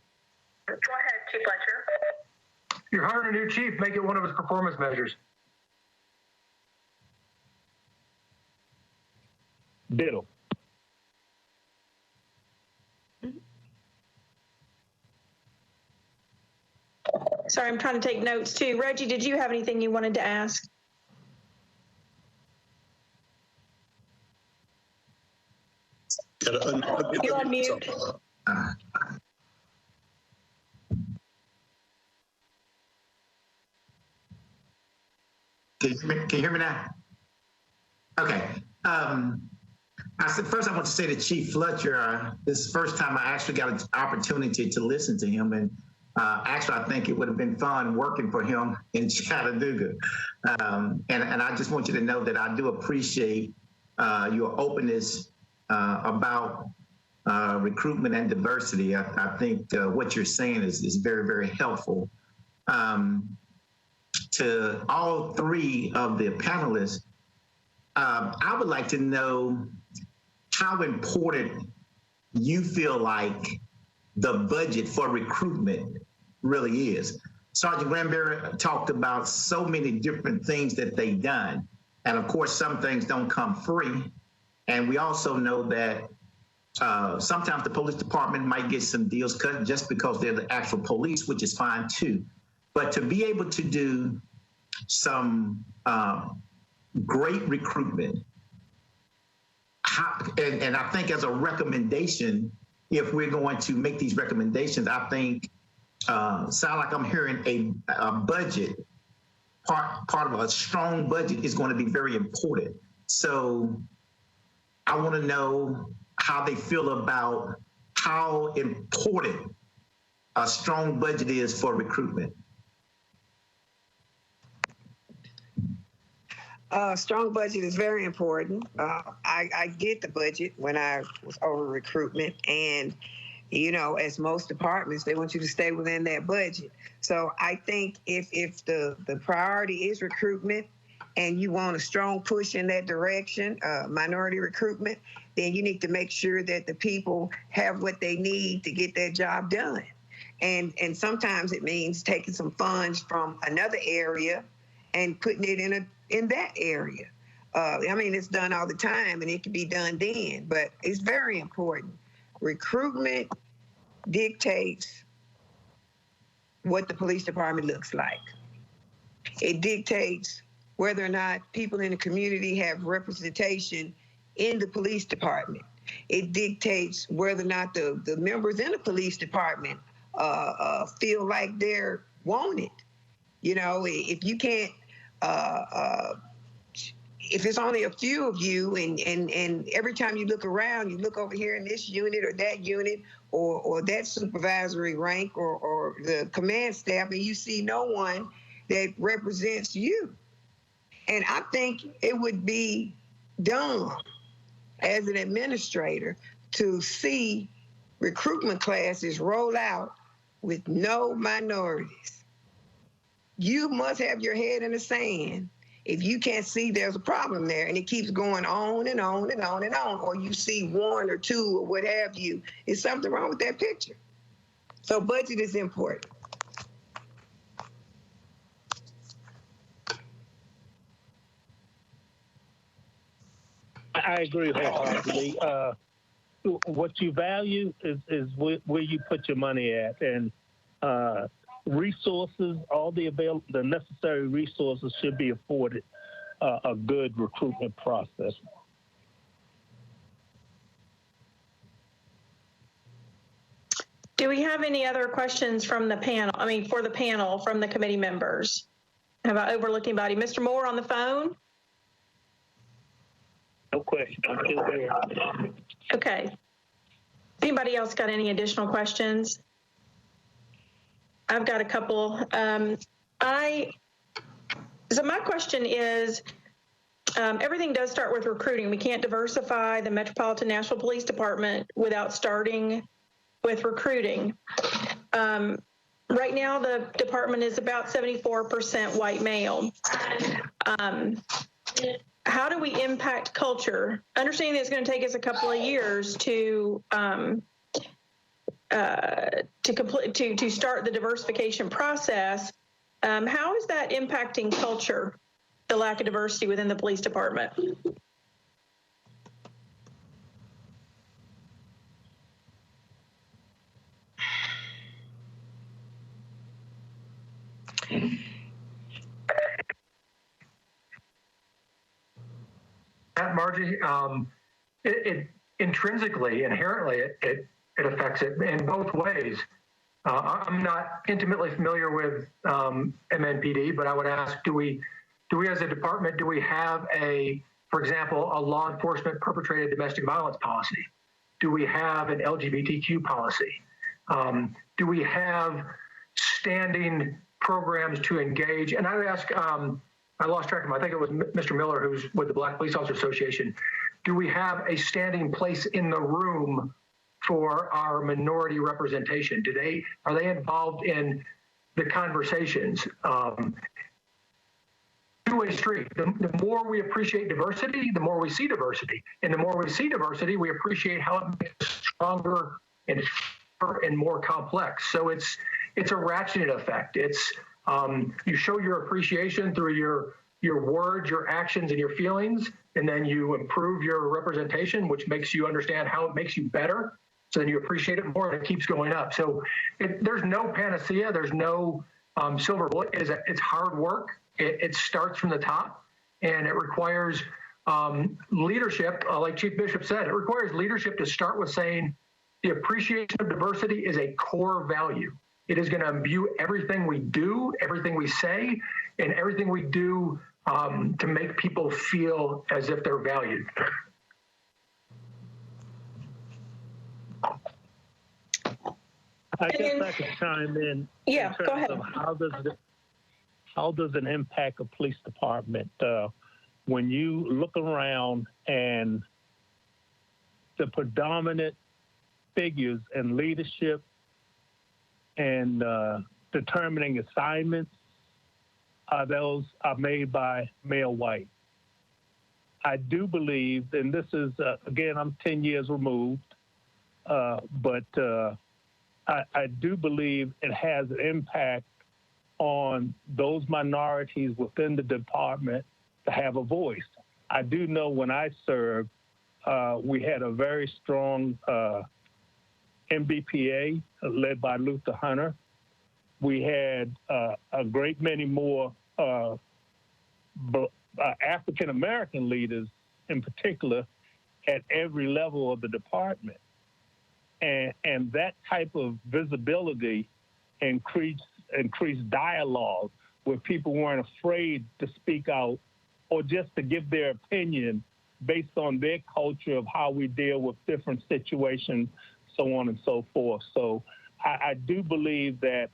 You're hiring a new chief, make it one of his performance measures. Ditto. Sorry, I'm trying to take notes too. Reggie, did you have anything you wanted to ask? You're on mute. Can you hear me now? Okay. First, I want to say to Chief Fletcher, this is the first time I actually got an opportunity to listen to him. And actually, I think it would have been fun working for him in Chattanooga. And I just want you to know that I do appreciate your openness about recruitment and diversity. I think what you're saying is very, very helpful. To all three of the panelists, I would like to know how important you feel like the budget for recruitment really is. Sergeant Granberry talked about so many different things that they've done. And of course, some things don't come free. And we also know that sometimes the police department might get some deals cut just because they're the actual police, which is fine too. But to be able to do some great recruitment, and I think as a recommendation, if we're going to make these recommendations, I think sound like I'm hearing a budget, part of a strong budget is going to be very important. So I want to know how they feel about how important a strong budget is for recruitment. Strong budget is very important. I get the budget when I was over recruitment, and as most departments, they want you to stay within that budget. So I think if the priority is recruitment and you want a strong push in that direction, minority recruitment, then you need to make sure that the people have what they need to get that job done. And sometimes it means taking some funds from another area and putting it in that area. I mean, it's done all the time, and it can be done then, but it's very important. Recruitment dictates what the police department looks like. It dictates whether or not people in the community have representation in the police department. It dictates whether or not the members in the police department feel like they're wanted. You know, if you can't, if it's only a few of you, and every time you look around, you look over here in this unit or that unit or that supervisory rank or the command staff, and you see no one that represents you. And I think it would be dumb as an administrator to see recruitment classes roll out with no minorities. You must have your head in the sand if you can't see there's a problem there, and it keeps going on and on and on and on, or you see one or two or what have you. Is something wrong with that picture? So budget is important. I agree wholeheartedly. What you value is where you put your money at, and resources, all the necessary resources should be afforded a good recruitment process. Do we have any other questions from the panel? I mean, for the panel from the committee members? Have I overlooked anybody? Mr. Moore on the phone? No question. I'm still there. Okay. Anybody else got any additional questions? I've got a couple. So my question is, everything does start with recruiting. We can't diversify the Metropolitan Nashville Police Department without starting with recruiting. Right now, the department is about 74% white male. How do we impact culture? Understanding that it's going to take us a couple of years to start the diversification process. How is that impacting culture, the lack of diversity within the police department? Margie, it intrinsically, inherently, it affects it in both ways. I'm not intimately familiar with MNPD, but I would ask, do we as a department, do we have for example, a law enforcement perpetrated domestic violence policy? Do we have an LGBTQ policy? Do we have standing programs to engage? And I would ask, I lost track of him. I think it was Mr. Miller, who's with the Black Police Officers Association. Do we have a standing place in the room for our minority representation? Are they involved in the conversations? Two-way street. The more we appreciate diversity, the more we see diversity. And the more we see diversity, we appreciate how it makes us stronger and more complex. So it's a ratcheted effect. It's you show your appreciation through your words, your actions, and your feelings, and then you improve your representation, which makes you understand how it makes you better. So then you appreciate it more, and it keeps going up. So there's no panacea. There's no silver bullet. It's hard work. It starts from the top, and it requires leadership. Like Chief Bishop said, it requires leadership to start with saying the appreciation of diversity is a core value. It is going to imbue everything we do, everything we say, and everything we do to make people feel as if they're valued. I guess I could chime in. Yeah, in go ahead. How does it impact a police department when you look around and the predominant figures in leadership and determining assignments those are made by male white? I do believe, and this is, again, I'm 10 years removed, but I do believe it has an impact on those minorities within the department to have a voice. I do know when I served, we had a very strong MBPA led by Luther Hunter. We had a great many more African-American leaders in particular at every level of the department. And that type of visibility increased dialogue where people weren't afraid to speak out or just to give their opinion based on their culture of how we deal with different situations, so on and so forth. So I do believe that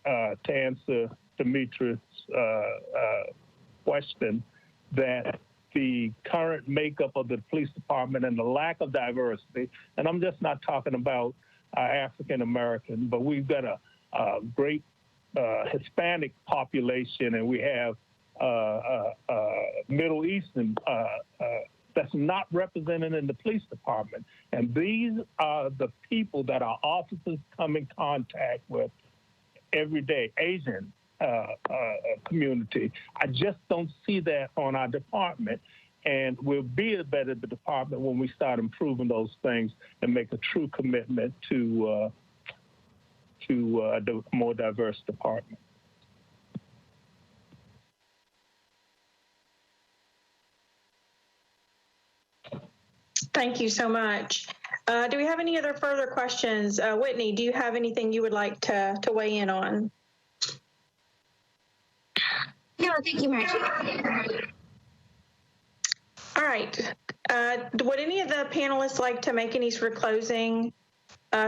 to answer Demetrius' question, that the current makeup of the police department and the lack of diversity, and I'm just not talking about African American, but we've got a great Hispanic population, and we have Middle Eastern that's not represented in the police department. And these are the people that our officers come in contact with every day, Asian community. I just don't see that on our department. And we'll be a better department when we start improving those things and make a true commitment to a more diverse department. Thank you so much. Do we have any other further questions? Whitney, do you have anything you would like to weigh in on? No, thank you, Margie. All right. Would any of the panelists like to make any sort of closing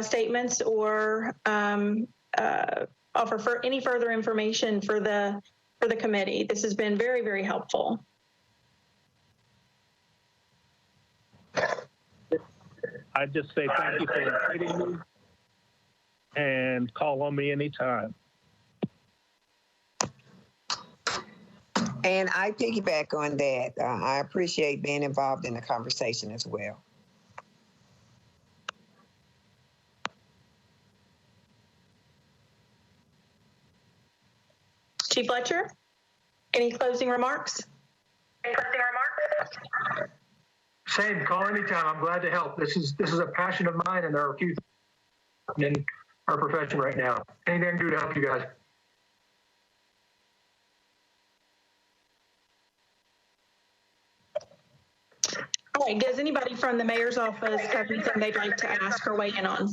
statements or offer for any further information for the committee? This has been very, very helpful. I just say thank you for inviting me and call on me anytime. And I piggyback on that. I appreciate being involved in the conversation as well. Chief Fletcher, any closing remarks? Same, call anytime. I'm glad to help. This is a passion of mine, and there are a few in our profession right now. Anything I can do to help you guys. All right, does anybody from the mayor's office have anything they'd like to ask or weigh in on?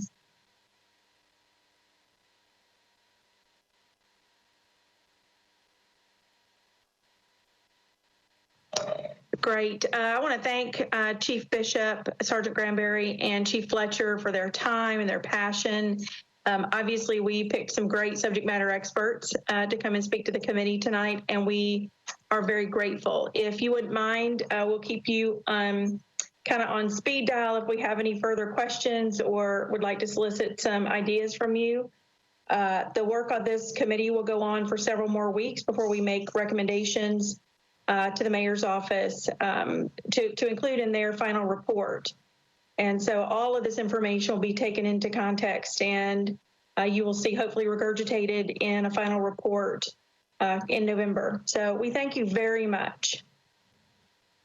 Great. I want to thank Chief Bishop, Sergeant Granberry, and Chief Fletcher for their time and their passion. Obviously, we picked some great subject matter experts to come and speak to the committee tonight, and we are very grateful. If you wouldn't mind, we'll keep you kind of on speed dial if we have any further questions or would like to solicit some ideas from you. The work on this committee will go on for several more weeks before we make recommendations to the mayor's office to include in their final report. And so all of this information will be taken into context, and you will see hopefully regurgitated in a final report in November. So we thank you very much.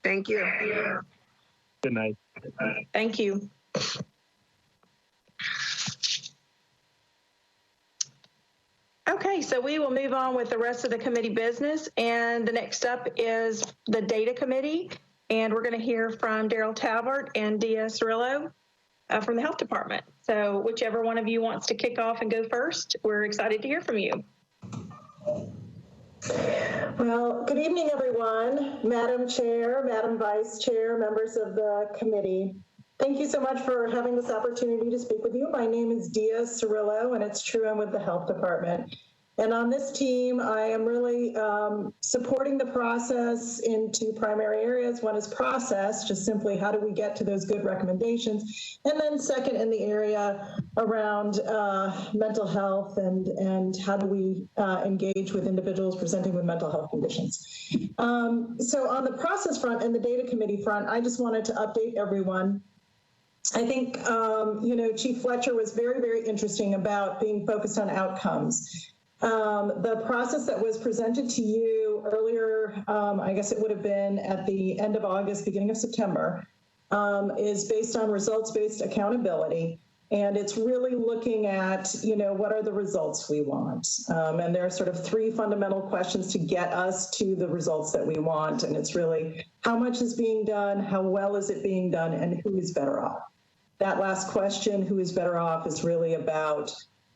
Thank you. Good night. Thank you. Okay, so we will move on with the rest of the committee business, and the next up is the data committee, and we're going to hear from Daryl Talbert and Dia Cirillo from the health department. So whichever one of you wants to kick off and go first, we're excited to hear from you. Well, good evening, everyone. Madam Chair, Madam Vice Chair, members of the committee. Thank you so much for having this opportunity to speak with you. My name is Dia Cirillo, and it's true I'm with the health department. And on this team, I am really supporting the process in two primary areas. One is process, just simply how do we get to those good recommendations? And then second, in the area around mental health and how do we engage with individuals presenting with mental health conditions. So on the process front and the data committee front, I just wanted to update everyone I think, Chief Fletcher was very, very interesting about being focused on outcomes. The process that was presented to you earlier, I guess it would have been at the end of August, beginning of September, is based on results-based accountability. And it's really looking at, what are the results we want? And there are sort of three fundamental questions to get us to the results that we want. And it's really how much is being done, how well is it being done, and who is better off? That last question, who is better off, is really about,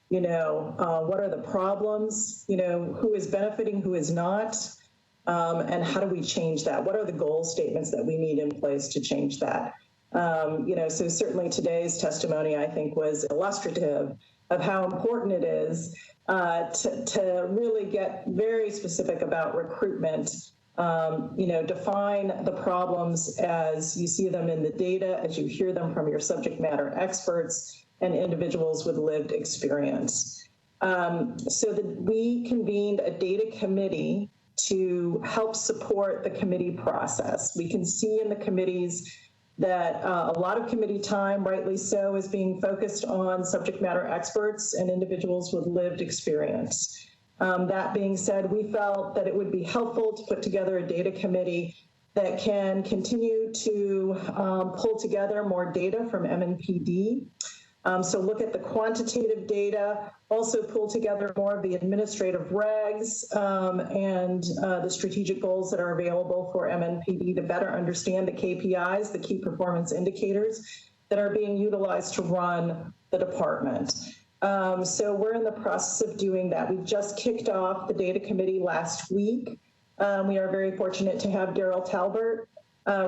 what are the problems, who is benefiting, who is not, and how do we change that? What are the goal statements that we need in place to change that? So certainly today's testimony, I think, was illustrative of how important it is to really get very specific about recruitment, define the problems as you see them in the data, as you hear them from your subject matter experts and individuals with lived experience. So that we convened a data committee to help support the committee process. We can see in the committees that a lot of committee time, rightly so, is being focused on subject matter experts and individuals with lived experience. That being said, we felt that it would be helpful to put together a data committee that can continue to pull together more data from MNPD. So look at the quantitative data, also pull together more of the administrative regs and the strategic goals that are available for MNPD to better understand the KPIs, the key performance indicators that are being utilized to run the department. So we're in the process of doing that. We just kicked off the data committee last week. We are very fortunate to have Daryl Talbert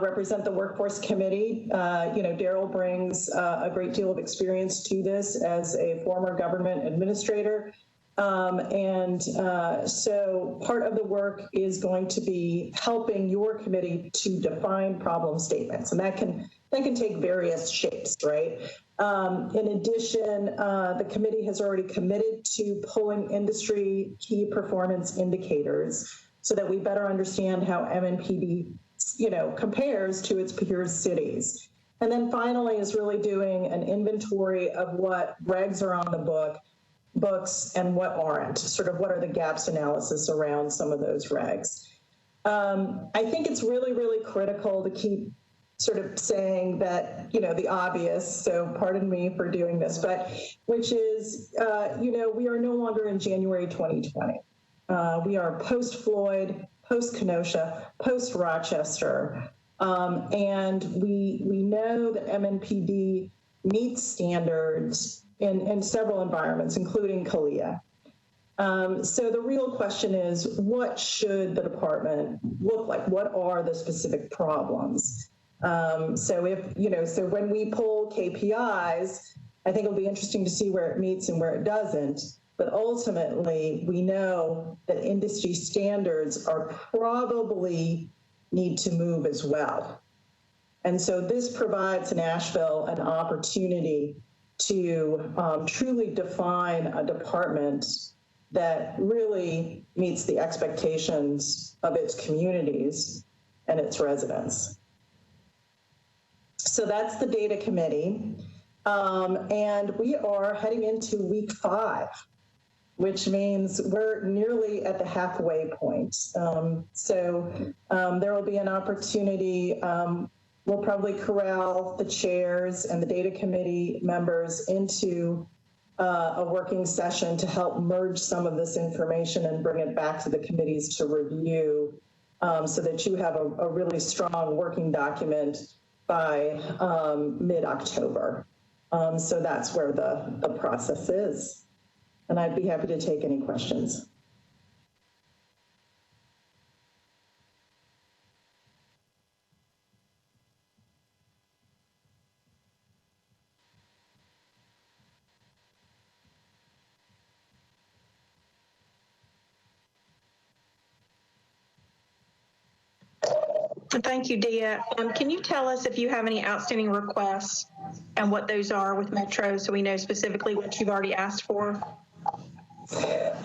represent the workforce committee. Daryl brings a great deal of experience to this as a former government administrator. So part of the work is going to be helping your committee to define problem statements, and that can take various shapes, right? In addition, the committee has already committed to pulling industry key performance indicators so that we better understand how MNPD compares to its peer cities. And then finally is really doing an inventory of what regs are on the books and what aren't, sort of what are the gaps analysis around some of those regs. I think it's really, really critical to keep sort of saying that, the obvious, so pardon me for doing this, but which is, we are no longer in January 2020. We are post-Floyd, post-Kenosha, post-Rochester, and we know that MNPD meets standards in several environments, including CALEA. So the real question is, what should the department look like? What are the specific problems? So when we pull KPIs, I think it'll be interesting to see where it meets and where it doesn't. But ultimately, we know that industry standards are probably need to move as well. And so this provides Nashville an opportunity to truly define a department that really meets the expectations of its communities and its residents. So that's the data committee. And we are heading into week 5. Which means we're nearly at the halfway point. So there will be an opportunity. We'll probably corral the chairs and the data committee members into a working session to help merge some of this information and bring it back to the committees to review so that you have a really strong working document by mid-October. So that's where the process is. And I'd be happy to take any questions. Thank you, Dia. Can you tell us if you have any outstanding requests and what those are with Metro so we know specifically what you've already asked for?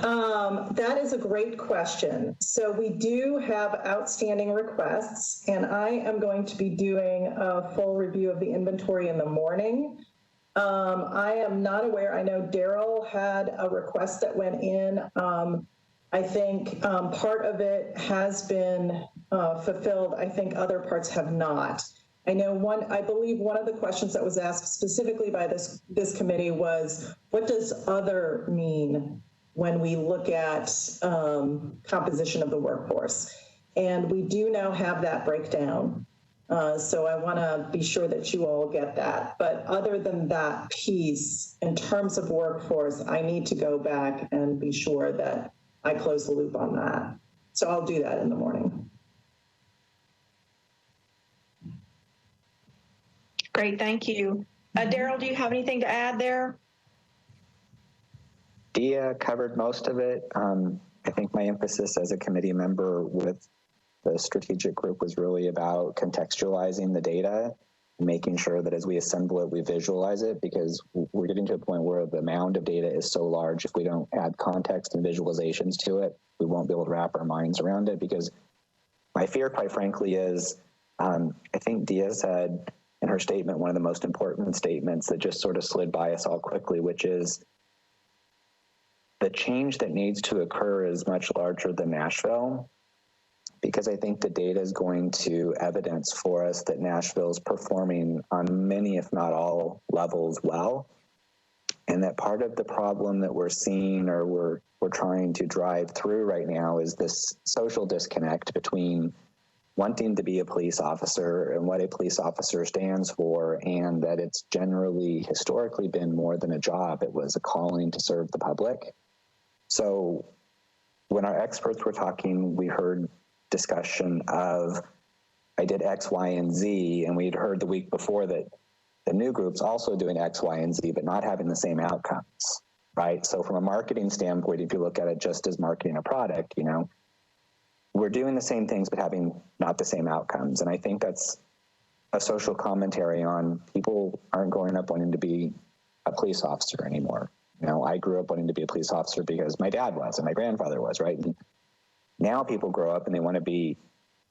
That is a great question. So we do have outstanding requests, and I am going to be doing a full review of the inventory in the morning. I am not aware. I know Daryl had a request that went in. I think part of it has been fulfilled. I think other parts have not. I believe one of the questions that was asked specifically by this committee was, what does other mean when we look at composition of the workforce? And we do now have that breakdown. So I want to be sure that you all get that. But other than that piece, in terms of workforce, I need to go back and be sure that I close the loop on that. So I'll do that in the morning. Great, thank you. Daryl, do you have anything to add there? Dia covered most of it. I think my emphasis as a committee member with the strategic group was really about contextualizing the data, making sure that as we assemble it, we visualize it, because we're getting to a point where the amount of data is so large. If we don't add context and visualizations to it, we won't be able to wrap our minds around it. Because my fear, quite frankly, is I think Dia said in her statement one of the most important statements that just sort of slid by us all quickly, which is the change that needs to occur is much larger than Nashville, because I think the data is going to evidence for us that Nashville is performing on many, if not all, levels well, and that part of the problem that we're seeing or we're trying to drive through right now is this social disconnect between wanting to be a police officer and what a police officer stands for, and that it's generally historically been more than a job. It was a calling to serve the public. So when our experts were talking, we heard discussion of, I did X, Y, and Z, and we'd heard the week before that the new group's also doing X, Y, and Z, but not having the same outcomes, right? So from a marketing standpoint, if you look at it just as marketing a product, we're doing the same things, but having not the same outcomes. And I think that's a social commentary on people aren't growing up wanting to be a police officer anymore. I grew up wanting to be a police officer because my dad was and my grandfather was, right? And now people grow up and they want to be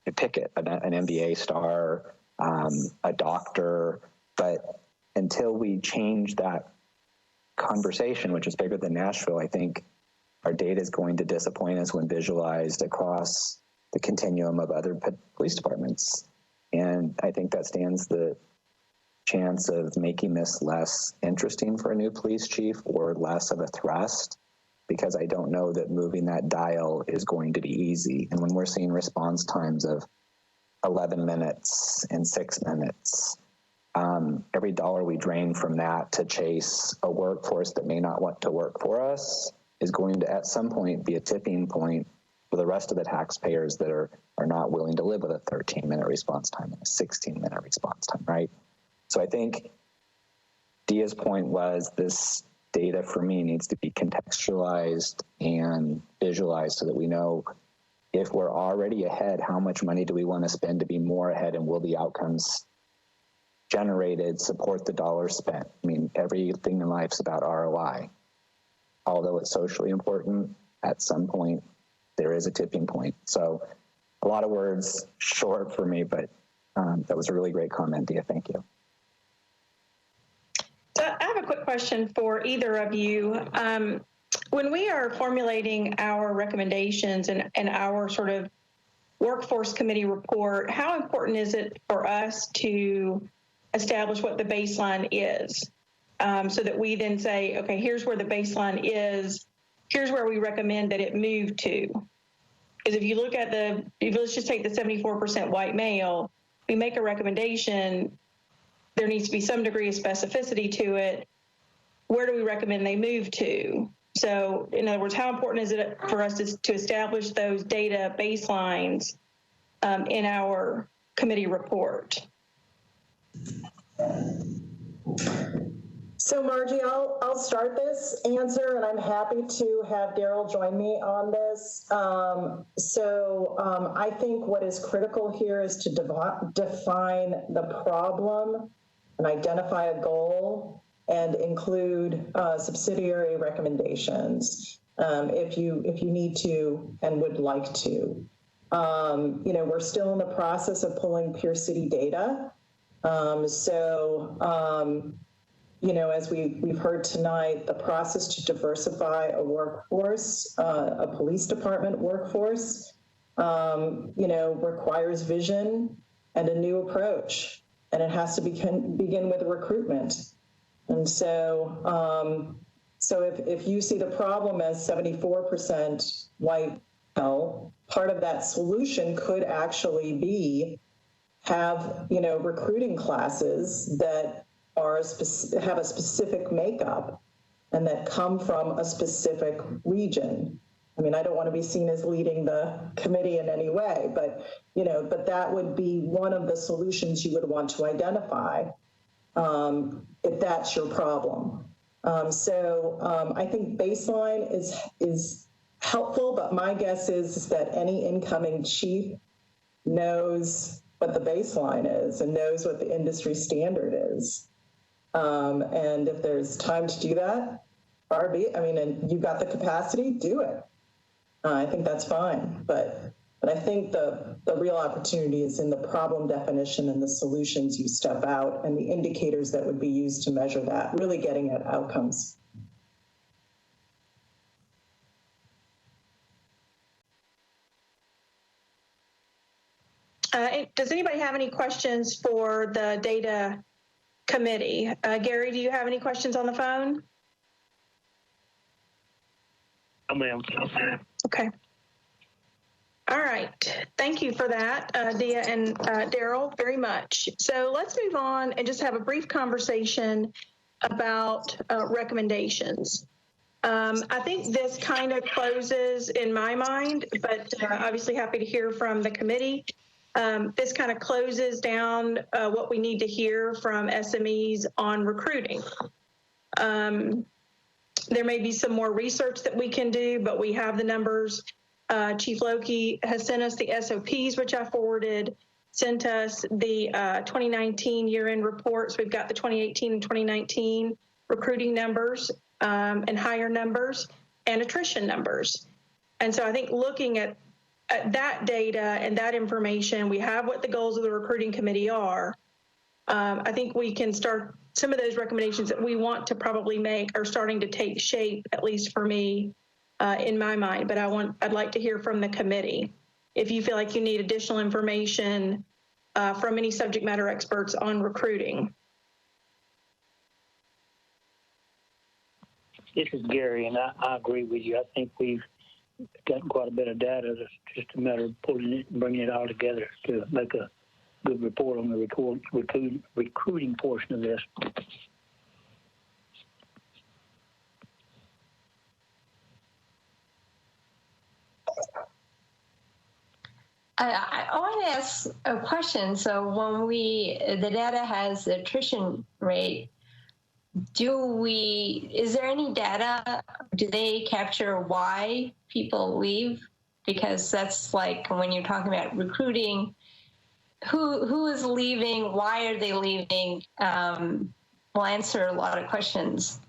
a picket, an NBA star, a doctor. But until we change that conversation, which is bigger than Nashville, I think our data is going to disappoint us when visualized across the continuum of other police departments. And I think that stands the chance of making this less interesting for a new police chief or less of a thrust, because I don't know that moving that dial is going to be easy. And when we're seeing response times of 11 minutes and 6 minutes, every dollar we drain from that to chase a workforce that may not want to work for us is going to at some point be a tipping point for the rest of the taxpayers that are not willing to live with a 13-minute response time and a 16-minute response time, right? So I think Dia's point was this data for me needs to be contextualized and visualized so that we know if we're already ahead, how much money do we want to spend to be more ahead, and will the outcomes generated support the dollars spent? I mean, everything in life's about ROI. Although it's socially important, at some point there is a tipping point. So a lot of words short for me, but that was a really great comment, Dia. Thank you. So I have a quick question for either of you. When we are formulating our recommendations and our sort of workforce committee report, how important is it for us to establish what the baseline is, so that we then say, okay, here's where the baseline is, here's where we recommend that it move to? Because if you look at let's just take the 74% white male, we make a recommendation, there needs to be some degree of specificity to it. Where do we recommend they move to? So in other words, how important is it for us to establish those data baselines in our committee report? So Margie, I'll start this answer, and I'm happy to have Daryl join me on this. I think what is critical here is to define the problem and identify a goal and include subsidiary recommendations. if you need to and would like to. We're still in the process of pulling Peer City data. As we've heard tonight, the process to diversify a workforce, a police department workforce, requires vision and a new approach, and it has to begin with recruitment. And so if you see the problem as 74% white male, part of that solution could actually be have recruiting classes that have a specific makeup and that come from a specific region. I mean, I don't want to be seen as leading the committee in any way, but that would be one of the solutions you would want to identify if that's your problem. I think baseline is helpful, but my guess is that any incoming chief knows what the baseline is and knows what the industry standard is. And if there's time to do that, and you've got the capacity, do it. I think that's fine. But I think the real opportunity is in the problem definition and the solutions you step out and the indicators that would be used to measure that, really getting at outcomes. Does anybody have any questions for the data committee? Gary, do you have any questions on the phone? Oh, ma'am. Okay. All right. Thank you for that, Dia and Daryl, very much. So let's move on and just have a brief conversation about recommendations. I think this kind of closes in my mind, but obviously happy to hear from the committee. This kind of closes down what we need to hear from SMEs on recruiting. There may be some more research that we can do, but we have the numbers. Chief Loki has sent us the SOPs, which I forwarded, sent us the 2019 year-end reports. We've got the 2018 and 2019 recruiting numbers and hire numbers and attrition numbers. And so I think looking at that data and that information, we have what the goals of the recruiting committee are. I think we can start some of those recommendations that we want to probably make are starting to take shape, at least for me, in my mind. But I'd like to hear from the committee. If you feel like you need additional information from any subject matter experts on recruiting. This is Gary, and I agree with you. I think we've gotten quite a bit of data. It's just a matter of pulling it and bringing it all together to make a good report on the recruiting portion of this. I want to ask a question. So when the data has the attrition rate, is there any data, do they capture why people leave? Because that's like when you're talking about recruiting, who is leaving, why are they leaving, will answer a lot of questions.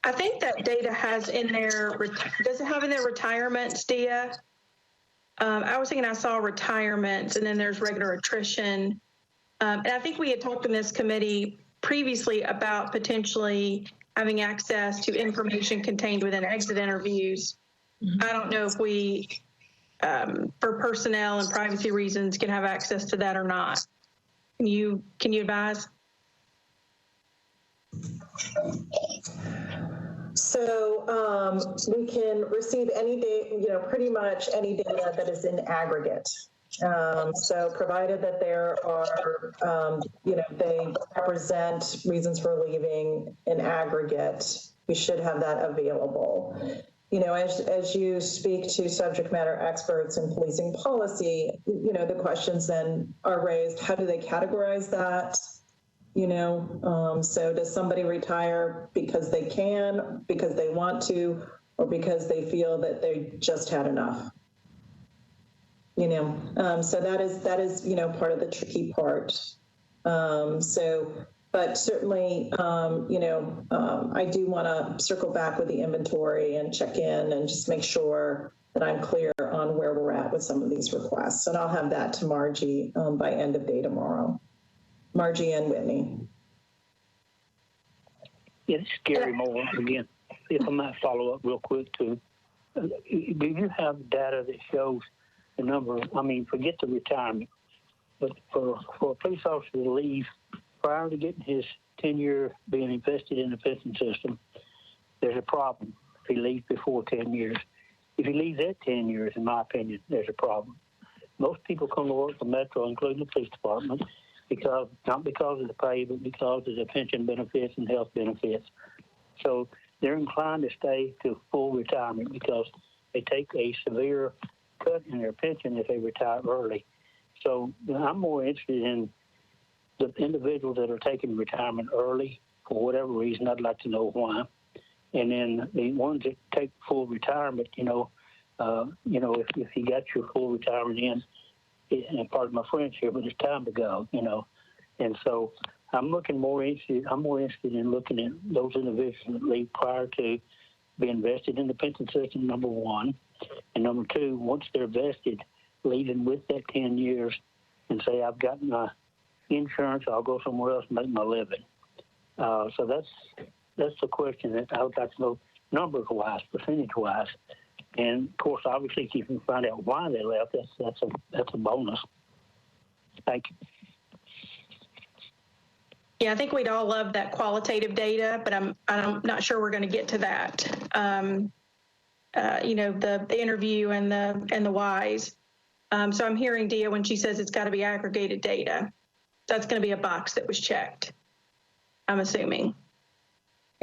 I think that data has in there, does it have in there retirements, Dia? I was thinking I saw retirements and then there's regular attrition. And I think we had talked in this committee previously about potentially having access to information contained within exit interviews. Mm-hmm. I don't know if we, for personnel and privacy reasons, can have access to that or not. Can you advise? So we can receive any data, pretty much any data that is in aggregate. So provided that there are, they represent reasons for leaving in aggregate, we should have that available. As you speak to subject matter experts in policing policy, the questions then are raised, how do they categorize that? So does somebody retire because they can, because they want to, or because they feel that they just had enough? So that is part of the tricky part. So But certainly, I do want to circle back with the inventory and check in and just make sure that I'm clear on where we're at with some of these requests. And I'll have that to Margie by end of day tomorrow. Margie and Whitney. Yeah, it's Gary Moore again. If I might follow up real quick too. Do you have data that shows the number? I mean, forget the retirement, but for a police officer to leave prior to getting his tenure being invested in the pension system, there's a problem if he leaves before 10 years. If he leaves at 10 years, in my opinion, there's a problem. Most people come to work for Metro, including the police department, not because of the pay, but because of the pension benefits and health benefits. So they're inclined to stay to full retirement because they take a severe cut in their pension if they retire early. So I'm more interested in the individuals that are taking retirement early for whatever reason. I'd like to know why. And then the ones that take full retirement, if you got your full retirement in, and pardon my French here, but it's time to go, And so I'm more interested in looking at those individuals that leave prior to being vested in the pension system, number one. And number two, once they're vested, leaving with that 10 years and say, I've got my insurance, I'll go somewhere else and make my living. So that's the question that I would like to know, numbers-wise, percentage-wise. And of course, obviously, if you can find out why they left, that's a bonus. Thank you. Yeah, I think we'd all love that qualitative data, but I'm not sure we're going to get to that. The interview and the whys. So I'm hearing Dia when she says it's got to be aggregated data. That's going to be a box that was checked, I'm assuming.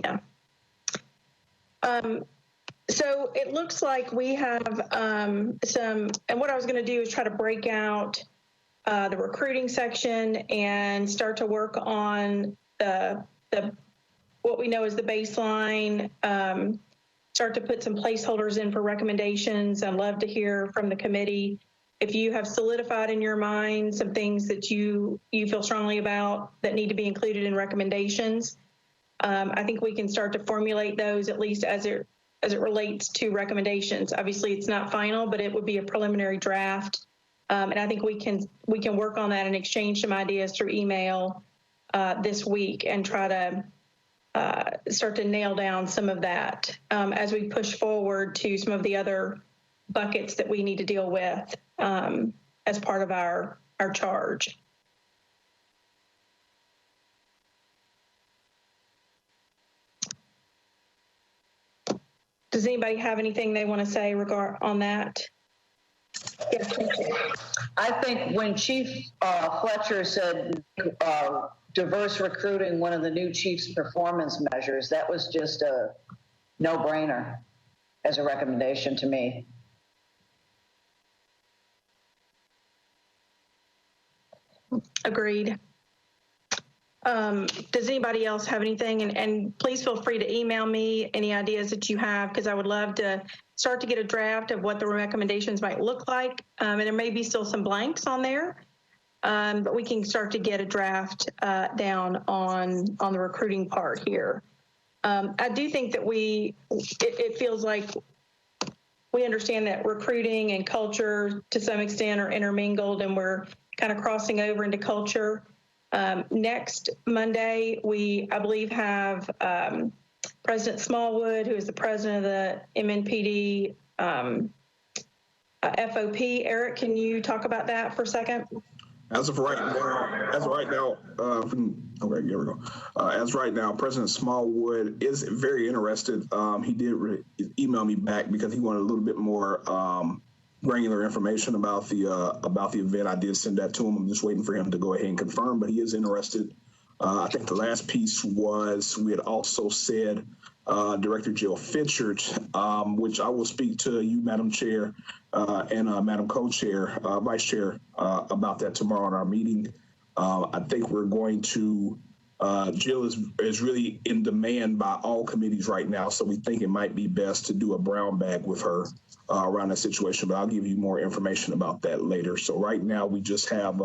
Yeah. So it looks like we have and what I was going to do is try to break out the recruiting section and start to work on the what we know is the baseline, start to put some placeholders in for recommendations. I'd love to hear from the committee if you have solidified in your mind some things that you feel strongly about that need to be included in recommendations. I think we can start to formulate those, at least as it relates to recommendations. Obviously, it's not final, but it would be a preliminary draft. And I think we can work on that and exchange some ideas through email this week and try to start to nail down some of that as we push forward to some of the other buckets that we need to deal with as part of our charge. Does anybody have anything they want to say on that? Yes, thank you. I think when Chief Fletcher said diverse recruiting, one of the new chief's performance measures, that was just a no-brainer as a recommendation to me. Agreed. Does anybody else have anything? And please feel free to email me any ideas that you have, because I would love to start to get a draft of what the recommendations might look like. And there may be still some blanks on there, but we can start to get a draft down on the recruiting part here. I do think that it feels like we understand that recruiting and culture to some extent are intermingled, and we're kind of crossing over into culture. Next Monday, I believe, have President Smallwood, who is the president of the MNPD FOP. Eric, can you talk about that for a second? As of right now, okay, here we go. As right now, President Smallwood is very interested. He did email me back because he wanted a little bit more granular information about the event. I did send that to him. I'm just waiting for him to go ahead and confirm, but he is interested. I think the last piece was we had also said Director Jill Finchard, which I will speak to you, Madam Chair, and Madam Co-Chair, Vice Chair, about that tomorrow in our meeting. I think we're going to, Jill is really in demand by all committees right now, so we think it might be best to do a brown bag with her around that situation, but I'll give you more information about that later. So right now we just have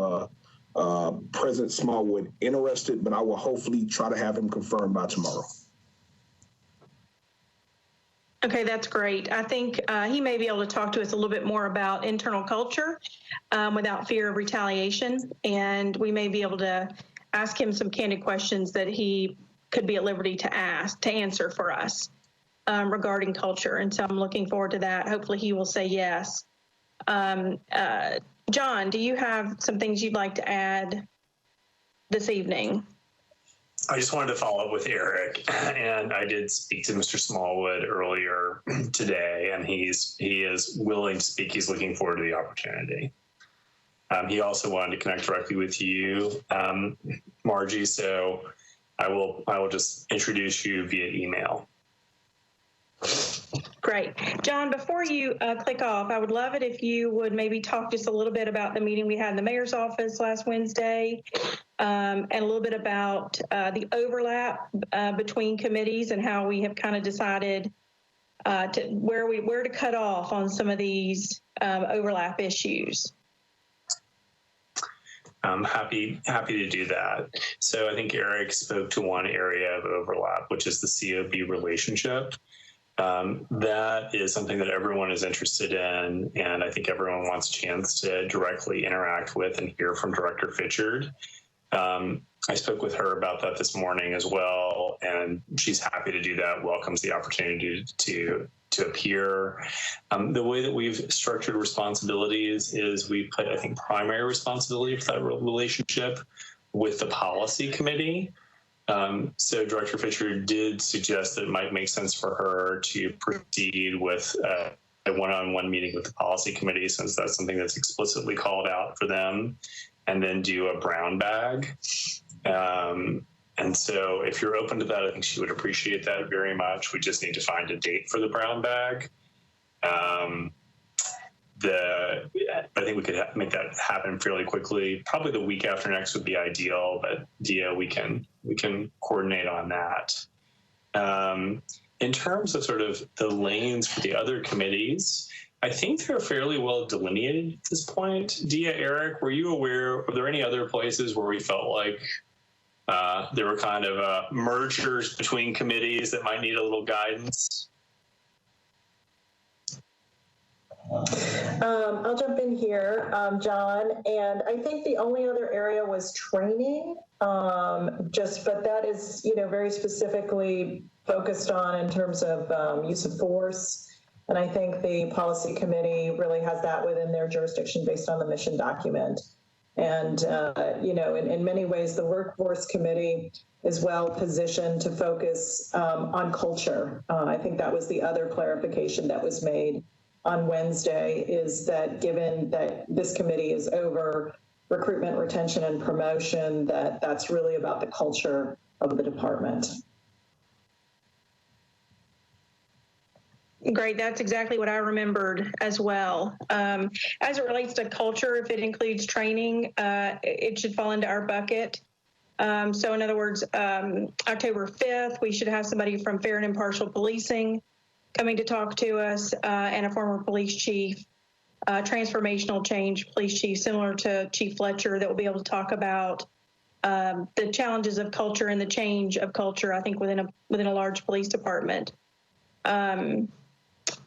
President Smallwood interested, but I will hopefully try to have him confirmed by tomorrow. Okay, that's great. I think he may be able to talk to us a little bit more about internal culture without fear of retaliation. And we may be able to ask him some candid questions that he could be at liberty to answer for us regarding culture. And so I'm looking forward to that. Hopefully he will say yes. John, do you have some things you'd like to add this evening? I just wanted to follow up with Eric, and I did speak to Mr. Smallwood earlier today, and he is willing to speak. He's looking forward to the opportunity. He also wanted to connect directly with you, Margie. So I will just introduce you via email. Great. John, before you click off, I would love it if you would maybe talk just a little bit about the meeting we had in the mayor's office last Wednesday, and a little bit about the overlap between committees and how we have kind of decided where to cut off on some of these overlap issues. I'm happy to do that. So I think Eric spoke to one area of overlap, which is the COB relationship. That is something that everyone is interested in, and I think everyone wants a chance to directly interact with and hear from Director Fitchard. I spoke with her about that this morning as well, and she's happy to do that, welcomes the opportunity to appear. The way that we've structured responsibilities is we put, I think, primary responsibility for that relationship with the policy committee. So Director Fisher did suggest that it might make sense for her to proceed with a one-on-one meeting with the policy committee, since that's something that's explicitly called out for them, and then do a brown bag. And so if you're open to that, I think she would appreciate that very much. We just need to find a date for the brown bag. I think we could make that happen fairly quickly. Probably the week after next would be ideal, but Dia, we can coordinate on that. In terms of sort of the lanes for the other committees, I think they're fairly well delineated at this point. Dia, Eric, were you aware, were there any other places where we felt like there were kind of mergers between committees that might need a little guidance? I'll jump in here, John, and I think the only other area was training, but that is, very specifically focused on in terms of use of force. And I think the policy committee really has that within their jurisdiction based on the mission document. And, in many ways, the workforce committee is well positioned to focus on culture. I think that was the other clarification that was made on Wednesday, is that given that this committee is over recruitment, retention, and promotion, that's really about the culture of the department. Great. That's exactly what I remembered as well. As it relates to culture, if it includes training, it should fall into our bucket. So in other words, October 5th, we should have somebody from Fair and Impartial Policing coming to talk to us, and a former police chief, transformational change police chief, similar to Chief Fletcher, that will be able to talk about the challenges of culture and the change of culture, I think, within a large police department.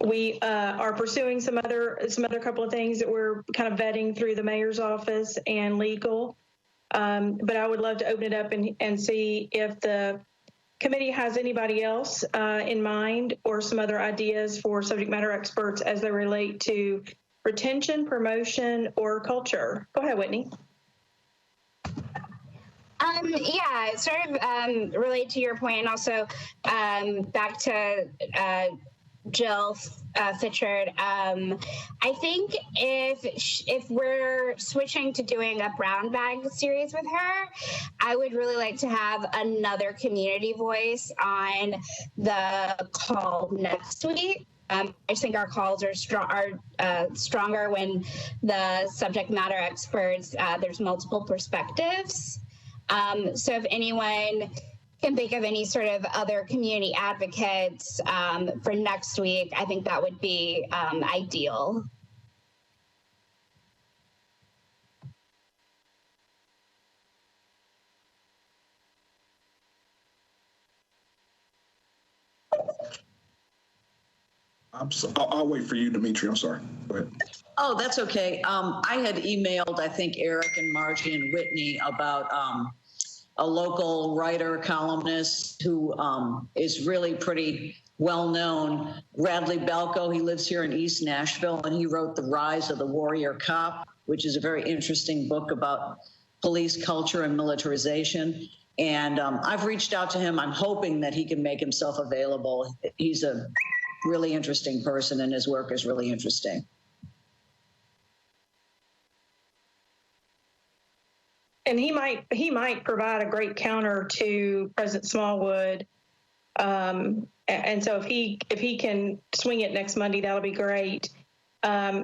We are pursuing some other couple of things that we're kind of vetting through the mayor's office and legal. But I would love to open it up and see if the committee has anybody else in mind, or some other ideas for subject matter experts as they relate to retention, promotion, or culture. Go ahead, Whitney. Yeah, sort of relate to your point, and also back to Jill Fitchard. I think if we're switching to doing a brown bag series with her, I would really like to have another community voice on the call next week. I just think our calls are stronger when the subject matter experts, there's multiple perspectives. So if anyone can think of any sort of other community advocates for next week, I think that would be ideal. I'll wait for you, Dimitri. I'm sorry. Go ahead. Oh, that's okay. I had emailed, I think, Eric and Margie and Whitney about a local writer, columnist who is really pretty well known, Radley Balco. He lives here in East Nashville, and he wrote The Rise of the Warrior Cop, which is a very interesting book about police culture and militarization. And I've reached out to him. I'm hoping that he can make himself available. He's a really interesting person, and his work is really interesting. And he might provide a great counter to President Smallwood. And so if he can swing it next Monday, that'll be great.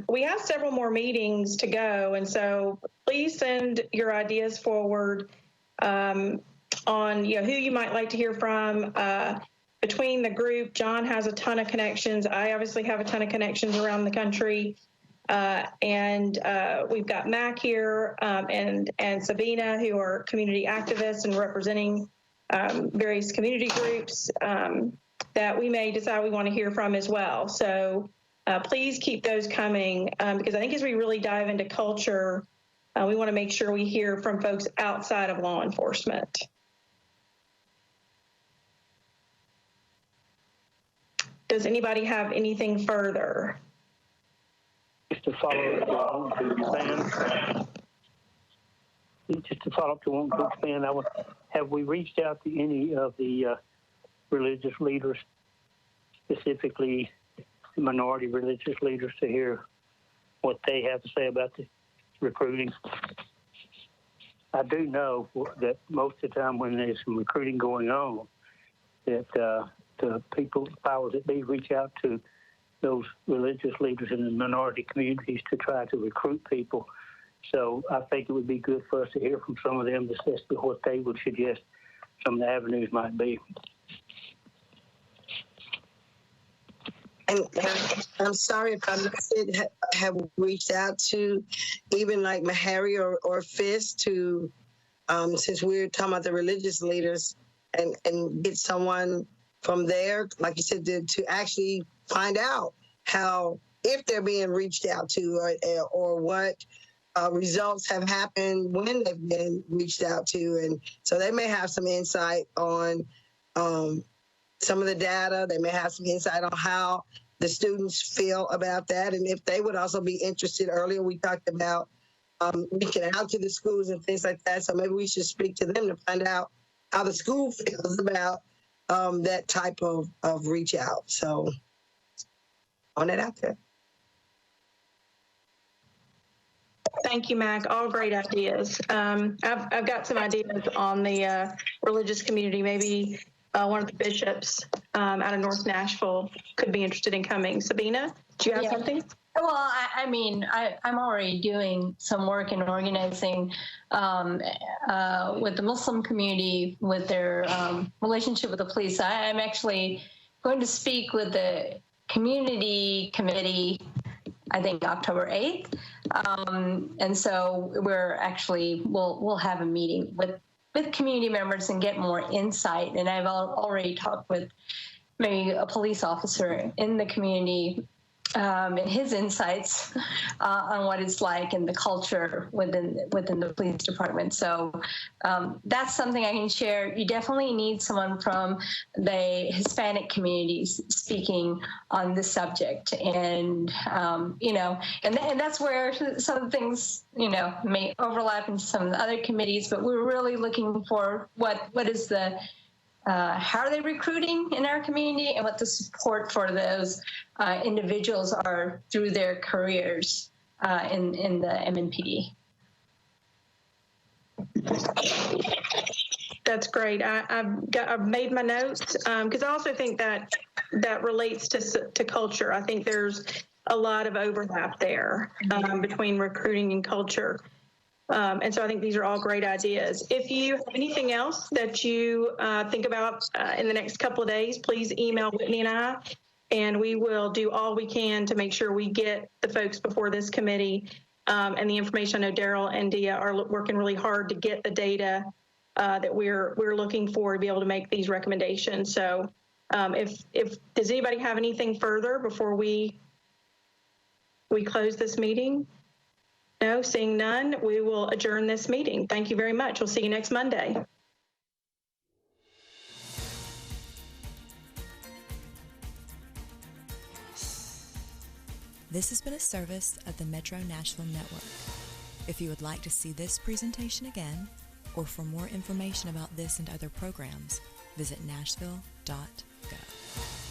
We have several more meetings to go, and so please send your ideas forward on who you might like to hear from. Between the group, John has a ton of connections. I obviously have a ton of connections around the country. And we've got Mac here and Sabina, who are community activists and representing various community groups that we may decide we want to hear from as well. So please keep those coming because I think as we really dive into culture, we want to make sure we hear from folks outside of law enforcement. Does anybody have anything further? Just to follow up to one quick span, have we reached out to any of the religious leaders, specifically minority religious leaders, to hear what they have to say about the recruiting? I do know that most of the time when there's some recruiting going on, that the people, powers that be, reach out to those religious leaders in the minority communities to try to recruit people. So I think it would be good for us to hear from some of them as to what they would suggest some of the avenues might be. And I'm sorry if I missed it, have reached out to even like Meharry or Fisk to, since we're talking about the religious leaders, and get someone from there, like you said, to actually find out how, if they're being reached out to or what results have happened when they've been reached out to. And so they may have some insight on some of the data. They may have some insight on how the students feel about that. And if they would also be interested, earlier we talked about reaching out to the schools and things like that. So maybe we should speak to them to find out how the school feels about that type of reach out. So on it out there. Thank you, Mac. All great ideas. I've got some ideas on the religious community. Maybe one of the bishops out of North Nashville could be interested in coming. Sabina, do you have something? Well, I mean, I'm already doing some work in organizing with the Muslim community with their relationship with the police. I'm actually going to speak with the community committee, I think October 8th. And so we'll have a meeting with community members and get more insight. And I've already talked with maybe a police officer in the community and his insights on what it's like and the culture within the police department. So that's something I can share. You definitely need someone from the Hispanic communities speaking on this subject, and and that's where some of the things may overlap in some of the other committees. But we're really looking for what is the how are they recruiting in our community, and what the support for those individuals are through their careers in the MNPD. That's great. I've made my notes because I also think that relates to culture. I think there's a lot of overlap there between recruiting and culture. And so I think these are all great ideas. If you have anything else that you think about in the next couple of days, please email Whitney and I, and we will do all we can to make sure we get the folks before this committee and the information. I know Daryl and Dia are working really hard to get the data that we're looking for to be able to make these recommendations. So If does anybody have anything further before we close this meeting? No, seeing none, we will adjourn this meeting. Thank you very much. We'll see you next Monday. This has been a service of the Metro Nashville Network. If you would like to see this presentation again, or for more information about this and other programs, visit nashville.gov.